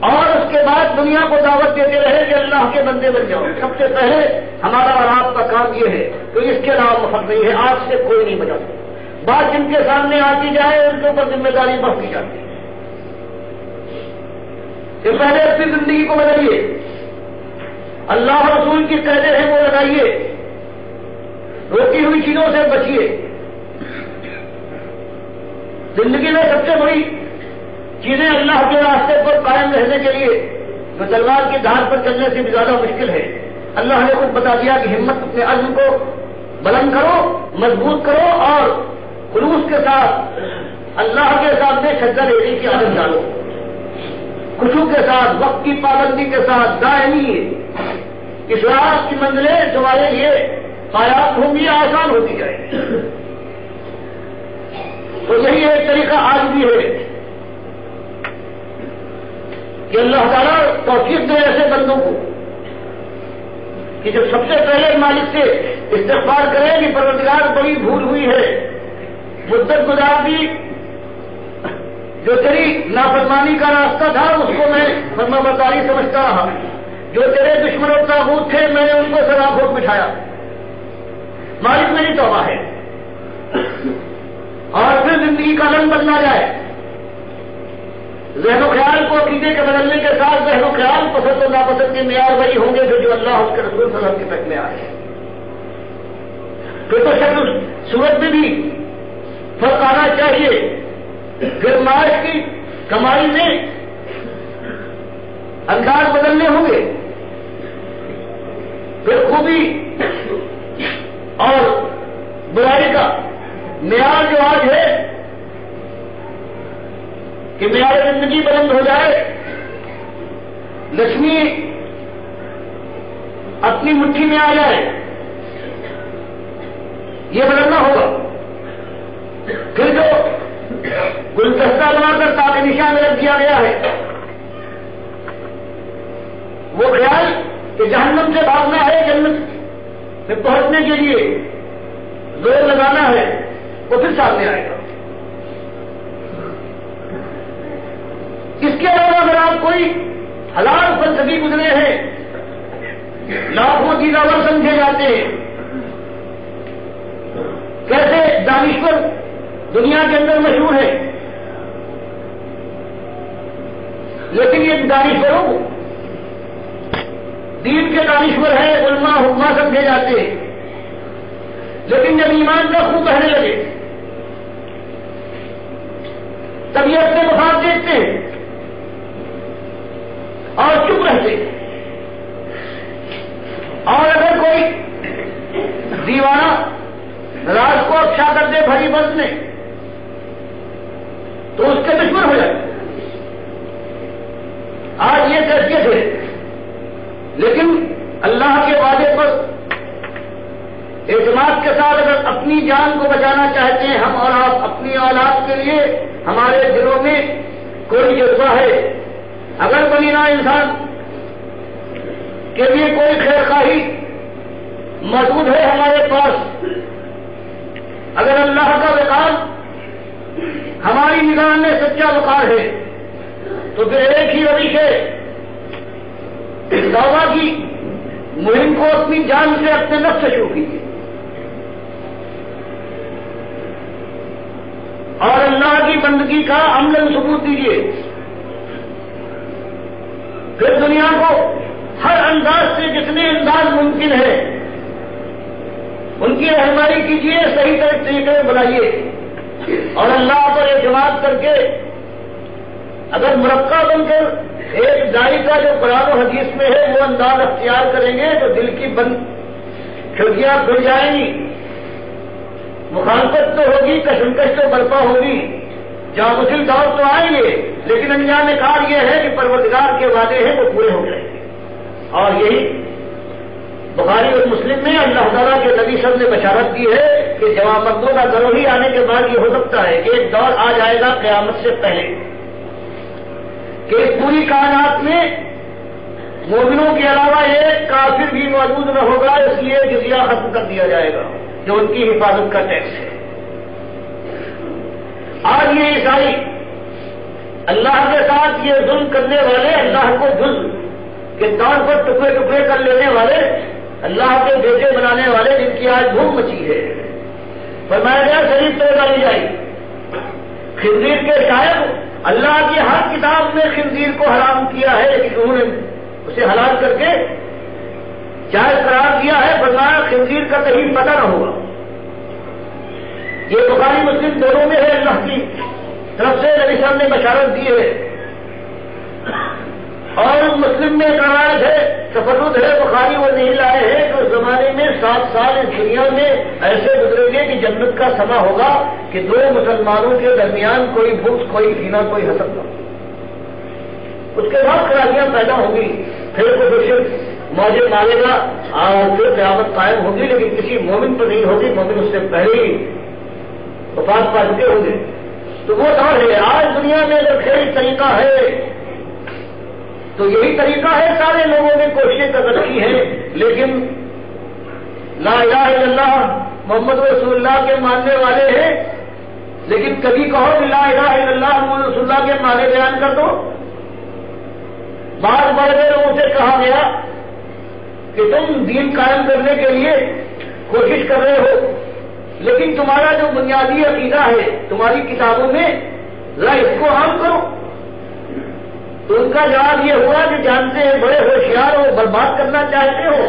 اور اس کے بعد دنیا کو دعوت دیتے رہے کہ اللہ کے بندے بن جاؤ۔ سب سے پہلے ہمارا اور آپ کا کام یہ ہے، تو اس کے علاوہ مفت نہیں ہے، آپ سے کوئی نہیں بچا سکتا۔ بات جن کے سامنے آتی جائے ان کے اوپر ذمہ داری بڑھتی جاتی ہے۔ کہ پہلے اپنی زندگی کو بدلیے، اللہ اور رسول کی قاعدے ہیں وہ لگائیے، روکی ہوئی چیزوں سے بچیے۔ زندگی میں سب سے بڑی چیزیں اللہ کے راستے پر قائم رہنے کے لیے جو تلوار کی دھار پر چلنے سے بھی زیادہ مشکل ہے، اللہ نے خود بتا دیا کہ ہمت اپنے عزم کو بلند کرو، مضبوط کرو اور خلوص کے ساتھ اللہ کے سامنے سجدہ دینے کی عادت ڈالو، خشوع کے ساتھ، وقت کی پابندی کے ساتھ دائمی اس رات کی منزلیں تمہارے لیے پایاب ہوں گی، آسان ہوتی جائے۔ تو یہی ایک طریقہ آج بھی ہے کہ اللہ تعالیٰ توفیق دے ایسے بندوں کو کہ جب سب سے پہلے مالک سے استغفار کریں کہ پروردگار بڑی بھول ہوئی ہے، مدت گزار دی، جو تیری نافرمانی کا راستہ تھا اس کو میں فرما برداری سمجھتا رہا، جو تیرے دشمن و طاغوت تھے میں نے ان کو سزا بھوگ بٹھایا، مالک میری توبہ ہے۔ اور پھر زندگی کا رنگ بدلا جائے، ذہن و خیال کو عقیدے کے بدلنے کے ساتھ ذہن و خیال پسند و ناپسند کے معیار وہی ہوں گے جو اللہ اس کے رسول صلی اللہ علیہ وسلم کے تک میں آئے۔ پھر تو شکل صورت میں بھی فرق آنا چاہیے، پھر معاش کی کمائی میں انداز بدلنے ہوں گے، پھر خوبی اور برائی کا معیار جو آج ہے کہ معیار زندگی بلند ہو جائے، لکشمی اپنی مٹھی میں آ جائے، یہ بدلنا ہوگا۔ پھر جو گلدستہ بنا کر تاک نشان میں رکھ دیا گیا ہے، وہ خیال کہ جہنم سے بھاگنا ہے، جنت میں پہنچنے کے لیے زور لگانا ہے، وہ پھر سامنے آئے گا۔ اس کے علاوہ اگر آپ کوئی حلال فلسفی گزرے ہیں، لاکھوں دیناور سمجھے جاتے ہیں، کیسے دانشور دنیا کے اندر مشہور ہے، لیکن یہ دانشوروں کو دین کے دانشور ہیں، علماء حکما سمجھے جاتے ہیں، لیکن جب ایمان کا خون بہنے لگے تب یہ اپنے مفاد دیکھتے ہیں اور چپ رہتے ہیں۔ اور اگر کوئی دیوانہ راز کو افشا کر دے بھری بس میں تو اس کے دشمن ہو جائے۔ آج یہ کیفیت ہے، لیکن اللہ کے وعدے پر اعتماد کے ساتھ اگر اپنی جان کو بچانا چاہتے ہیں، ہم اور آپ اپنی اولاد کے لیے ہمارے دلوں میں کوئی جذبہ ہے، اگر بنینا انسان کے لیے کوئی خیر خواہی موجود ہے ہمارے پاس، اگر اللہ کا وقار ہماری نگاہ میں سچا وقار ہے، تو پھر ایک ہی روش ہے، توبہ کی مہم کو اپنی جان سے اپنے نفس سے شروع کیجیے اور اللہ کی بندگی کا عملاً ثبوت دیجیے۔ پھر دنیا کو ہر انداز سے جتنے انداز ممکن ہے ان کی رہنمائی کیجیے، صحیح طریقے بنائیے اور اللہ پر اعتماد کر کے اگر مرقع بن کر ایک دائی کا جو قرآن و حدیث میں ہے وہ انداز اختیار کریں گے تو دل کی بند کھڑکیاں کھل جائیں گی، مخالفت تو ہوگی، کشمکش تو برپا ہوگی، جہاں مسلم دور تو آئیں گے، لیکن انجام کار یہ ہے کہ پروردگار کے وعدے ہیں وہ پورے ہو جائیں گے۔ اور یہی بخاری اور مسلم میں اللہ تعالیٰ کے نبی صلی اللہ علیہ وسلم نے بشارت دی ہے کہ جوان مردوں کا گروہی آنے کے بعد یہ ہو سکتا ہے کہ ایک دور آ جائے گا قیامت سے پہلے کہ اس پوری کائنات میں مومنوں کے علاوہ ایک کافر بھی موجود نہ ہوگا، اس لیے جزیہ ختم کر دیا جائے گا جو ان کی حفاظت کا ٹیکس ہے۔ آج یہ عیسائی اللہ کے ساتھ یہ ظلم کرنے والے، اللہ کو ظلم کے طور پر ٹکڑے ٹکڑے کر لینے والے، اللہ کے بیٹے بنانے والے، جن کی آج دھوم مچی ہے، فرمایا گیا شریف تو ڈالی جائے، خنزیر کے شاید اللہ کی ہر کتاب میں خنزیر کو حرام کیا ہے، لیکن انہوں نے اسے حلال کر کے جائز قرار دیا ہے، فرمایا خنزیر کا کہیں پتہ نہ ہوگا۔ یہ بخاری مسلم دونوں میں ہے، اللہ کی طرف سے نبی صاحب نے بشارت دی ہے۔ اور مسلم میں روایت ہے، تفرد ہے، بخاری وہ نہیں لائے ہیں کہ اس زمانے میں 7 سال اس دنیا میں ایسے گزریں گے کہ جنت کا سما ہوگا کہ 2 مسلمانوں کے درمیان کوئی بغض، کوئی کینہ، کوئی حسد نہ۔ اس کے بعد خرابیاں پیدا ہوں گی، پھر کوئی دشمن موجے مارے گا اور پھر قیامت قائم ہوگی، لیکن کسی مومن پر نہیں ہوگی، مومن اس سے پہلے ہی وفات پا چکے ہوں گے۔ تو وہ دور ہے۔ آج دنیا میں اگر کھیل طریقہ ہے تو یہی طریقہ ہے، سارے لوگوں نے کوششیں کر رکھی ہیں، لیکن لا الہ الا اللہ محمد رسول اللہ کے ماننے والے ہیں، لیکن کبھی کہو کہ لا الہ الا اللہ محمد رسول اللہ کے معنی بیان کر دو۔ بعض بڑے لوگوں سے کہا گیا کہ تم دین قائم کرنے کے لیے کوشش کر رہے ہو، لیکن تمہارا جو بنیادی عقیدہ ہے تمہاری کتابوں میں ذرا اس کو عام کرو۔ تو ان کا جواب یہ ہوا کہ جانتے ہیں بڑے ہوشیار ہو، برباد کرنا چاہتے ہو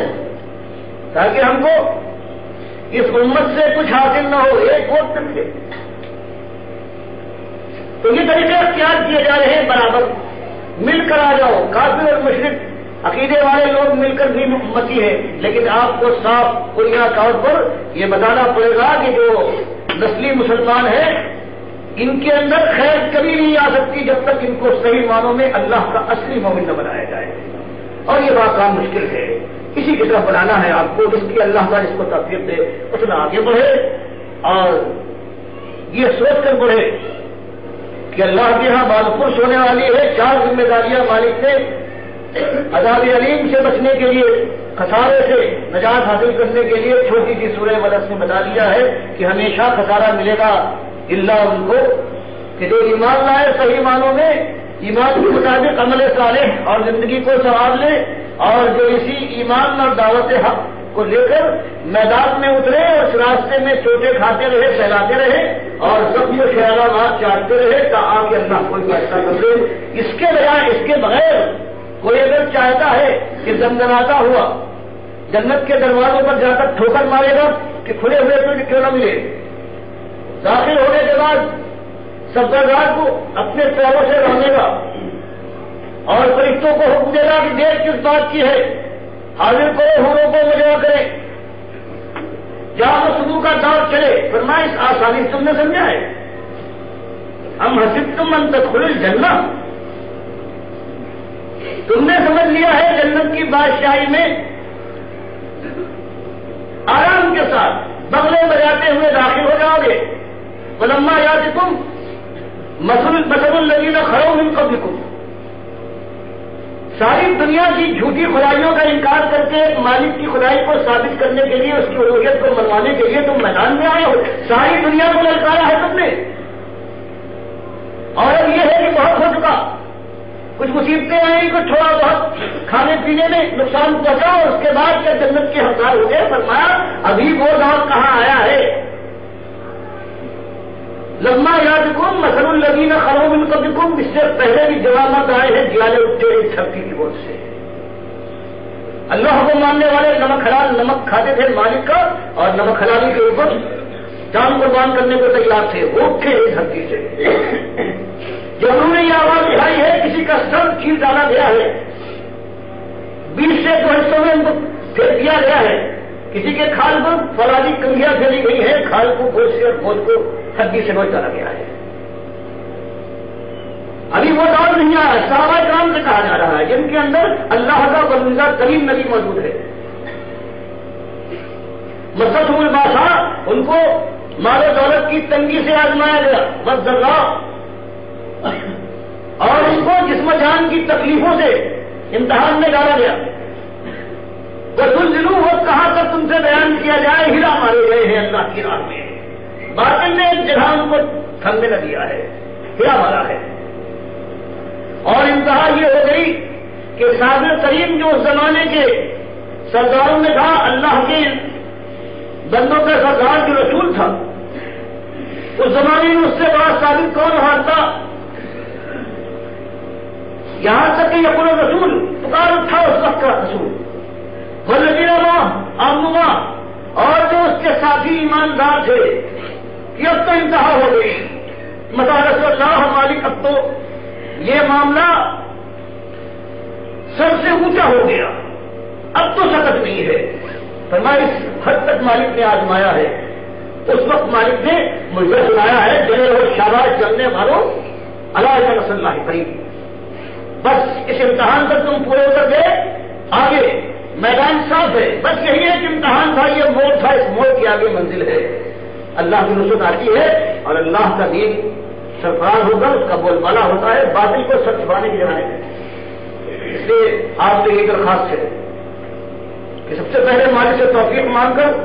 تاکہ ہم کو اس امت سے کچھ حاصل نہ ہو، ایک ووٹ تک سے۔ تو یہ طریقے اختیار کیے جا رہے ہیں، برابر مل کر آ جاؤ۔ کافر اور مشرک عقیدے والے لوگ مل کر بھی امتی ہیں، لیکن آپ کو صاف بنیاد طور پر یہ بتانا پڑے گا کہ جو نسلی مسلمان ہیں ان کے اندر خیر کبھی نہیں آ سکتی جب تک ان کو صحیح معنوں میں اللہ کا اصلی مومن نہ بنایا جائے، اور یہ بات کام مشکل ہے۔ اسی کی طرف بنانا ہے آپ کو، جس کی اللہ کا جس کو توفیق دے اتنا آگے بڑھے اور یہ سوچ کر بڑھے کہ اللہ کے یہاں بالخوش ہونے والی ہے۔ 4 ذمہ داریاں مالک نے عذاب علیم سے بچنے کے لیے، خسارے سے نجات حاصل کرنے کے لیے چھوٹی سی سورہ ولد نے بتا دیا ہے کہ ہمیشہ خسارہ ملے گا اللہ ان کو کہ جو ایمان لائے صحیح معنوں میں، ایمان کے مطابق عمل صالح اور زندگی کو سنوار لے، اور جو اسی ایمان اور دعوت حق کو لے کر میدان میں اترے اور اس راستے میں چوٹے کھاتے رہے، پھیلاتے رہے اور سب جو خیالات بات چاہتے رہے تا آ کے اللہ کوئی فیصلہ کر دے۔ اس کے بجائے، اس کے بغیر کوئی اگر چاہتا ہے کہ زمزماتا ہوا جنت کے دروازوں پر جا کر ٹھوکر مارے گا کہ کھلے ہوئے پیٹ کیوں نہ ملے، داخل ہونے کے بعد سبزار کو اپنے پیروں سے رہنے گا اور فرشتوں کو حکم دے گا کہ دیر کس بات کی ہے، حاضر کرو حوروں کو مجمع کرے، جہاں صبح کا دور چلے۔ فرمایا اس آسانی سے تم نے سمجھا ہے، ہم حسبتم ان تدخلوا الجنہ، تم نے سمجھ لیا ہے جنت کی بادشاہی میں آرام کے ساتھ بغلے بجاتے ہوئے داخل ہو جاؤ گے۔ ولما یاتکم مثل الذین خلوا من قبلکم، ساری دنیا کی جھوٹی خدائیوں کا انکار کر کے ایک مالک کی خدائی کو ثابت کرنے کے لیے، اس کی الوہیت کو منوانے کے لیے تم میدان میں آئے ہو، ساری دنیا کو للکارا ہے تم نے، اور اب یہ ہے کہ بہت ہو چکا، کچھ مصیبتیں آئیں، کچھ تھوڑا بہت کھانے پینے میں نقصان پہنچا اور اس کے بعد کیا جنت کے حقدار ہو گئے۔ فرمایا ابھی وہ دور کہاں آیا ہے۔ لما یاتکم مثل الذین خلوا من قبلکم، اس سے پہلے بھی جوابات آئے ہیں جیالے اٹھے ایک چھپکی کی گود سے۔ اللہ کو ماننے والے نمک حلال نمک کھاتے تھے مالک کا، اور نمک حلالی کے اوپر جان قربان کرنے کو تیار تھے، وہ اٹھے ایک دھرتی سے۔ جب انہوں نے یہ آواز اٹھائی ہے کسی کا سر چیر ڈالا گیا ہے، 20 سے 2 حصوں میں ان کو پھیر دیا گیا ہے، کسی کے کھال پر فلادی کنگیاں پھیلی گئی ہیں، کھال کو گوشت سے اور گوشت کو ہڈی سے نوچ ڈالا گیا ہے۔ ابھی وہ دور نہیں آیا، صحابہ کرام سے کہا جا رہا ہے جن کے اندر اللہ کا بلندہ ترین نبی موجود ہے۔ مستهم الباساء، ان کو مال و دولت کی تنگی سے آزمایا گیا، والضراء، اور ان کو جسم جان کی تکلیفوں سے امتحان میں ڈالا گیا۔ وزلزلوا، وہ کہاں تک تم سے بیان کیا جائے، ہلا مارے گئے ہیں اللہ کی راہ میں، باطل نے ایک جگہ ان کو تھمنے نہ دیا ہے، ہلا مارا ہے۔ اور انتہا یہ ہو گئی کہ صابر کریم جو اس زمانے کے سرداروں میں تھا، اللہ کے بندوں کا سردار جو رسول تھا، اس زمانے میں اس سے بڑا ثابت کون ہاتھ تھا؟ یہاں تک کہ یقول رسول پکار اٹھا اس وقت کا رسول والذین آمنوا اور جو اس کے ساتھی ایماندار تھے کہ اب تو انتہا ہو گئی متا رسول اللہ مالک اب تو یہ معاملہ سب سے اونچا ہو گیا اب تو سکت نہیں ہے فرمایا اس حد تک مالک نے آزمایا ہے اس وقت مالک نے مجھے سنایا ہے جنہیں اور شاباش چلنے والوں اللہ صلی اللہ قریب بس اس امتحان پر تم پورے اتر گئے آگے میدان صاف ہے بس یہی ہے کہ امتحان تھا یہ موڑ تھا اس موڑ کی آگے منزل ہے اللہ کی نصرت آتی ہے اور اللہ کا دین سرفراز ہوگا اس کا بول بالا ہوتا ہے باطل کو سچ چھپانے کی جگہ ہے اس لیے آپ سے یہ درخواست ہے کہ سب سے پہلے مالک سے توفیق مانگ کر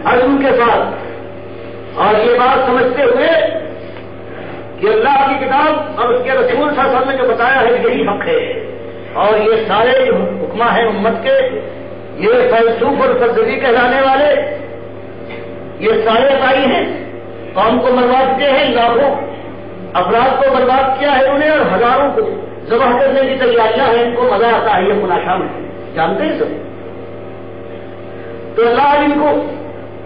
عزم کے ساتھ اور یہ بات سمجھتے ہوئے کہ اللہ کی کتاب اور اس کے رسول صلی اللہ علیہ وسلم نے جو بتایا ہے یہی حق ہے اور یہ سارے حکمہ ہیں امت کے یہ فیلسوف اور فلسفی کہلانے والے یہ سارے دائی ہیں قوم کو برباد کیے ہیں لاکھوں افراد کو برباد کیا ہے انہیں اور ہزاروں کو ذبح کرنے کی تیاریاں ہیں ان کو مزہ آتا ہے یہ مناشا میں جانتے ہیں سب تو اللہ ان کو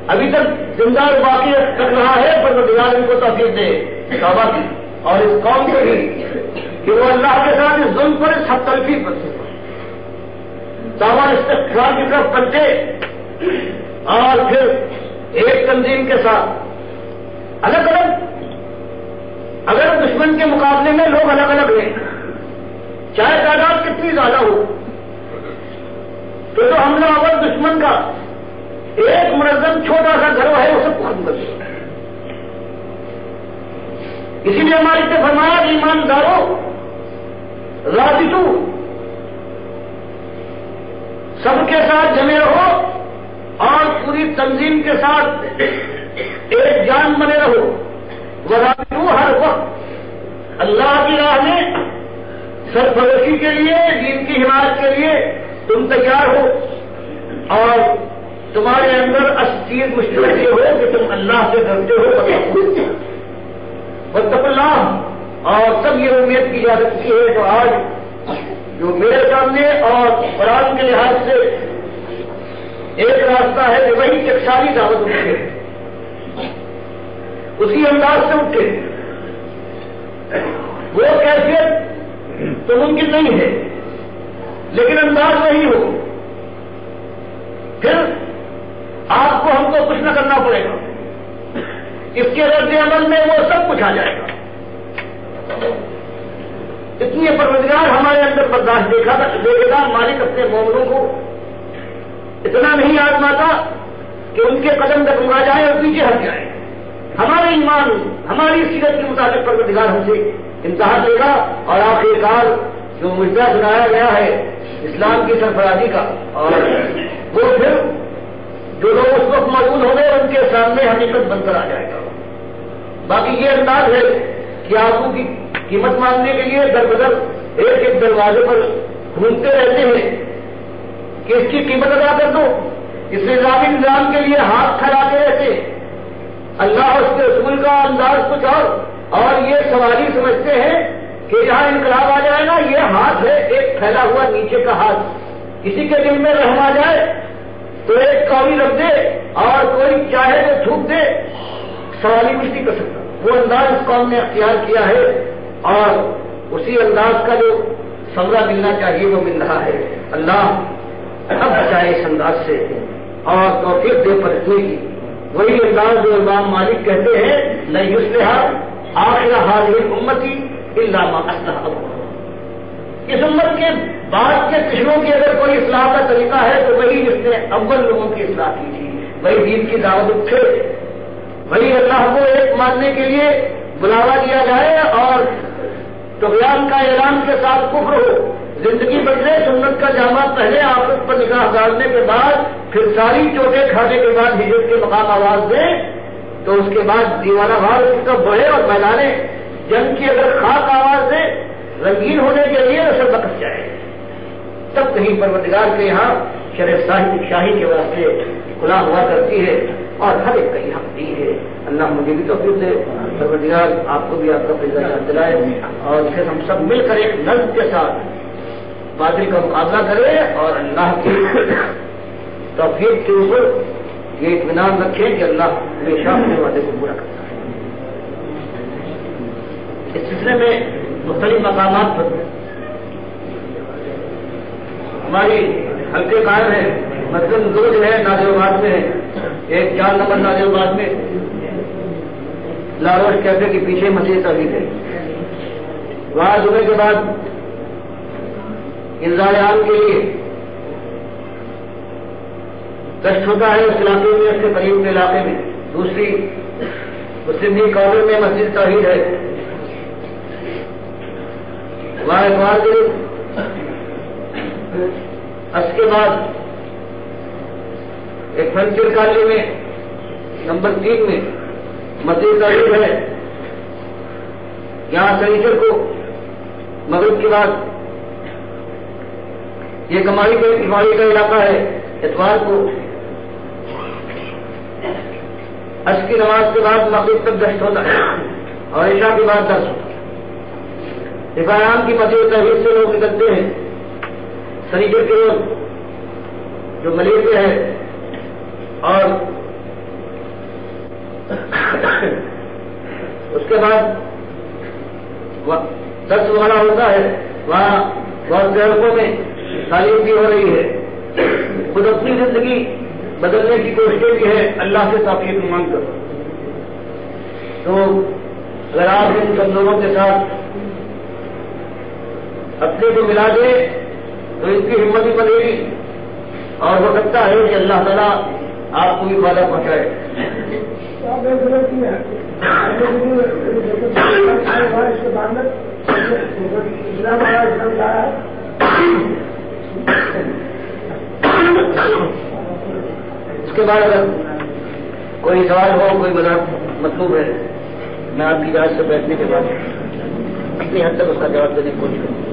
ابھی تک زندہ اور باقی رکھ رہا ہے پروردگار ان کو توفیق دے توبہ کی اور اس قوم کو بھی کہ وہ اللہ کے ساتھ اس ظلم پر اس حد تلفی پر دعویٰ استغفار کی طرف پلٹے اور پھر ایک تنظیم کے ساتھ الگ الگ اگر دشمن کے مقابلے میں لوگ الگ الگ ہیں چاہے تعداد کتنی زیادہ ہو تو حملہ آور دشمن کا ایک منظم چھوٹا سا گھر ہے وہ سب کو ختم کر دیا اسی لیے ہمارے سے فرمایا کہ ایمانداروں رابطو سب کے ساتھ جمے رہو اور پوری تنظیم کے ساتھ ایک جان بنے رہو وہ رابطو ہر وقت اللہ کی راہ میں سرپرستی کے لیے دین کی حمایت کے لیے تم تیار ہو اور تمہارے اندر چیز مشکل یہ ہو کہ تم اللہ سے ڈرتے ہو واتقوا اللہ اور سب یہ امید کی جا سکتی ہے تو آج جو میرے سامنے اور قرآن کے لحاظ سے ایک راستہ ہے کہ وہی ٹکساری دعوت اٹھے اسی انداز سے اٹھے وہ کیفیت تو ممکن نہیں ہے لیکن انداز وہی ہو پھر آپ کو ہم کو کچھ نہ کرنا پڑے گا اس کے رد عمل میں وہ سب کچھ آ جائے گا اتنی پروردگار ہمارے اندر برداشت دیکھے گا مالک اپنے مومنوں کو اتنا نہیں آزماتا کہ ان کے قدم ڈگمگا جائے اور پیچھے ہٹ جائے ہمارے ایمان ہماری سیرت کے مطابق پروردگار ہم سے امتحان لے گا اور آخر کار جو مجدہ سنایا گیا ہے اسلام کی سرفرازی کا اور وہ پھر جو لوگ اس وقت موجود ہوں گے ان کے سامنے حقیقت بن کر آ جائے گا باقی یہ انداز ہے کہ آنسو کی قیمت مانگنے کے لیے در بدر ایک ایک دروازے پر گھومتے رہتے ہیں کہ اس کی قیمت ادا کر دو اس نظام کے لیے ہاتھ پھیلاتے رہتے ہیں اللہ اور اس کے رسول کا انداز کچھ اور یہ سوالی سمجھتے ہیں کہ جہاں انقلاب آ جائے گا یہ ہاتھ ہے ایک پھیلا ہوا نیچے کا ہاتھ کسی کے دل میں رحم آ جائے تو ایک کاوی رکھ دے اور کوئی چاہے تو تھوک دے سوالی کچھ نہیں کر سکتا وہ انداز اس قوم نے اختیار کیا ہے اور اسی انداز کا جو ثمرہ ملنا چاہیے وہ مل رہا ہے اللہ اب بچائے اس انداز سے اور توفیق دے پلٹنے کی وہی انداز جو امام مالک کہتے ہیں نہ یصلح آخر حاضر امتی الا ما اصلح اس امت کے بعد کے پچھلوں کی اگر کوئی اصلاح کا طریقہ ہے تو وہی جس نے اول لوگوں کی اصلاح کی تھی وہی دین کی دعوت اٹھے وہی اللہ کو ایک ماننے کے لیے بلاوا دیا جائے اور طغیان کا اعلان کے ساتھ کفر ہو زندگی بدلے سنت کا جامع پہلے آخرت پر نگاہ ڈالنے کے بعد پھر ساری چوٹیں کھانے کے بعد ہجرت کے مقام آواز دیں تو اس کے بعد دیوانہ بھار کی طرف بڑھے اور میدانے جنگ کی اگر خاک آواز دے رنگین ہونے کے لیے اسے بکس جائے تب کہیں پروردگار کے یہاں شرع شاہی کے واسطے کھلا ہوا کرتی ہے اور ہر ایک کہیں حق دی ہے اللہ مجھے بھی توفیق دے پروردگار آپ کو بھی آپ کا فضل یاد دلائے اور پھر ہم سب مل کر ایک نظم کے ساتھ بادل کا مقابلہ کریں اور اللہ کی توفیق کے اوپر یہ اطمینان رکھیں کہ اللہ ہمیشہ اپنے وعدے کو پورا کرتا ہے۔ اس سلسلے میں مختلف مقامات پر ہماری حلقے قائم ہیں، مثلاً دو جو ہے نازل آباد میں ہے، ایک 4 نمبر نازل آباد میں لاروش کیفے کے پیچھے مسجد توحید ہے، وہاں صبح کے بعد انذار عام کے لیے گشت ہوتا ہے اس علاقے میں، اس کے قریب کے علاقے میں۔ دوسری مسلم لیگ کالونی میں مسجد توحید ہے، وہاں اتوار کے اس کے بعد ایک فرنیچر کالونی میں نمبر 3 میں مسجد توحید ہے، یہاں سنیچر کو مغرب کے بعد یہ کمائی کا علاقہ ہے، اتوار کو عصر کی نماز کے بعد مغرب تک گشت ہوتا ہے اور عشاء کے بعد درس ہوتا ہے۔ رفاعان کی مسجد توحید سے لوگ نکلتے ہیں سنیچر کے روز جو ملیح پہ ہے، اور اس کے بعد درس وغیرہ ہوتا ہے، وہاں بہت سے حلقوں میں تعلیم بھی ہو رہی ہے۔ خود اپنی زندگی بدلنے کی کوششیں بھی ہے اللہ سے توفیق مانگ کر۔ تو اگر آپ ان سب لوگوں کے ساتھ اپنے کو ملا دیں تو ان کی ہمت بھی بڑھے گی اور ہو سکتا ہے کہ اللہ تعالیٰ آپ کو بھی فائدہ پہنچائے۔ اس کے بعد اگر کوئی سوال ہو، کوئی وضاحت مطلوب ہے، میں آپ کی اجازت سے بیٹھنے کے بعد اپنی حد تک اس کا جواب دینے کی کوشش کروں۔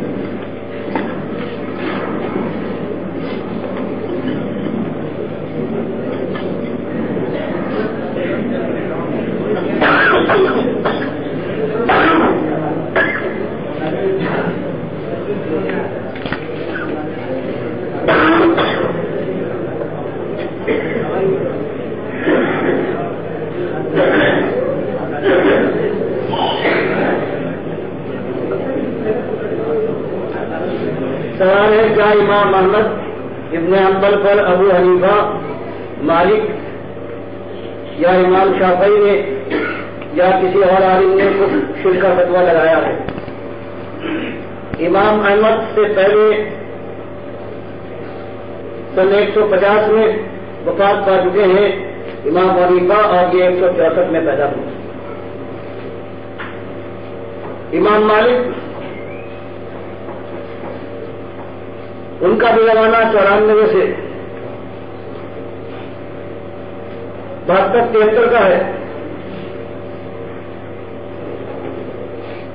سوال ہے کیا امام احمد ابن حنبل پر ابو حنیفہ، مالک یا امام شافعی نے یا کسی اور عالم نے شرک کا فتویٰ لگایا ہے؟ امام احمد سے پہلے سن 150 میں وفات پا چکے ہیں امام حنیفہ، اور یہ 164 میں پیدا ہوئے۔ امام مالک ان کا بھی زمانہ 94 سے 72-73 کا ہے۔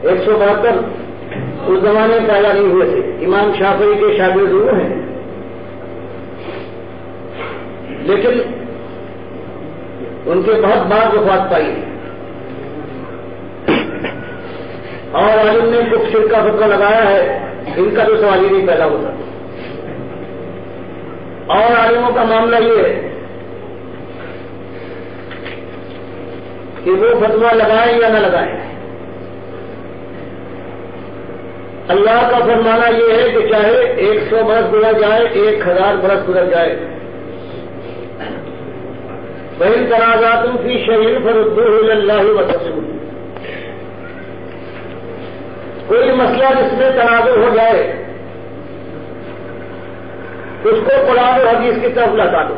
172 اس زمانے میں پیدا نہیں ہوئے تھے۔ امام شافعی کے شاگرد ضرور ہیں، لیکن ان کے بہت بعد وفات پائی اور عالم نے کچھ شرک کا فتویٰ لگایا ہے، ان کا تو سوال ہی نہیں پیدا ہوتا۔ اور عالموں کا معاملہ یہ ہے کہ وہ فتویٰ لگائیں یا نہ لگائیں، اللہ کا فرمانا یہ ہے کہ چاہے 100 برس گزر جائے، 1000 برس گزر جائے، فَإِن تَنَازَعْتُمْ فِي شَيْءٍ فَرُدُّوهُ إِلَى اللَّهِ وَالرَّسُولِ۔ کوئی مسئلہ جس میں تنازع ہو جائے اس کو قرآن و حدیث کی طرف لوٹا دو۔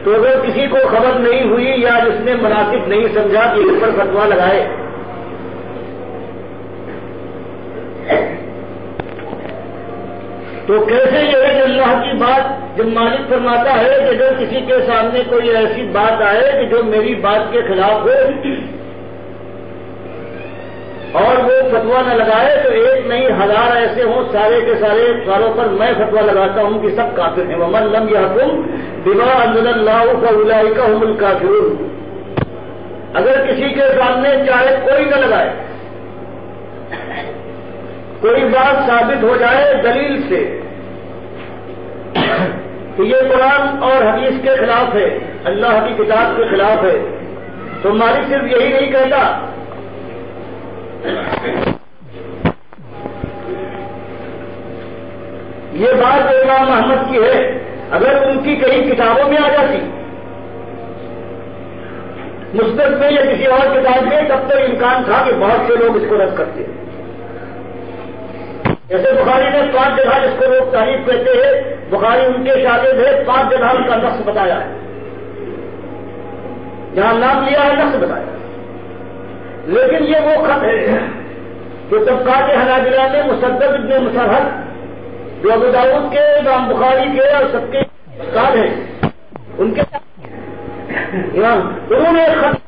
تو اگر کسی کو خبر نہیں ہوئی یا جس نے مناسب نہیں سمجھا کہ اس پر فتویٰ لگائے، تو کیسے یہ ہے کہ اللہ کی بات جب مالک فرماتا ہے کہ اگر کسی کے سامنے کوئی ایسی بات آئے کہ جو میری بات کے خلاف ہو اور وہ فتویٰ نہ لگائے، تو 1 نہیں 1000 ایسے ہوں، سارے کے سارے ساروں پر میں فتویٰ لگاتا ہوں کہ سب کافر ہیں۔ وَمَن لَّمْ يَحْكُم بِمَا أَنزَلَ اللَّهُ فَأُولَٰئِكَ هُمُ الْكَافِرُونَ۔ اگر کسی کے سامنے چاہے کوئی نہ لگائے، کوئی بات ثابت ہو جائے دلیل سے کہ یہ قرآن اور حدیث کے خلاف ہے، اللہ کی کتاب کے خلاف ہے، تو مالک صرف یہی نہیں کہتا، یہ بات امام احمد کی ہے، اگر ان کی کئی کتابوں میں آ جاتی، مستند میں یا کسی اور کتاب میں، تب تک امکان تھا کہ بہت سے لوگ اس کو رد کرتے ہیں۔ جیسے بخاری نے 5 جگہ جس کو لوگ تعریف کہتے ہیں، بخاری ان کے شاگرد ہے، 5 جگہ ان کا نقص بتایا ہے، جہاں نام لیا ہے نقص بتایا، لیکن یہ وہ خط ہے جو طبقات حنابلہ میں مسدد ابن مسرحد جو ابو داؤد کے، امام بخاری کے اور سب کے استاد ہیں، ان کے انہوں نے خط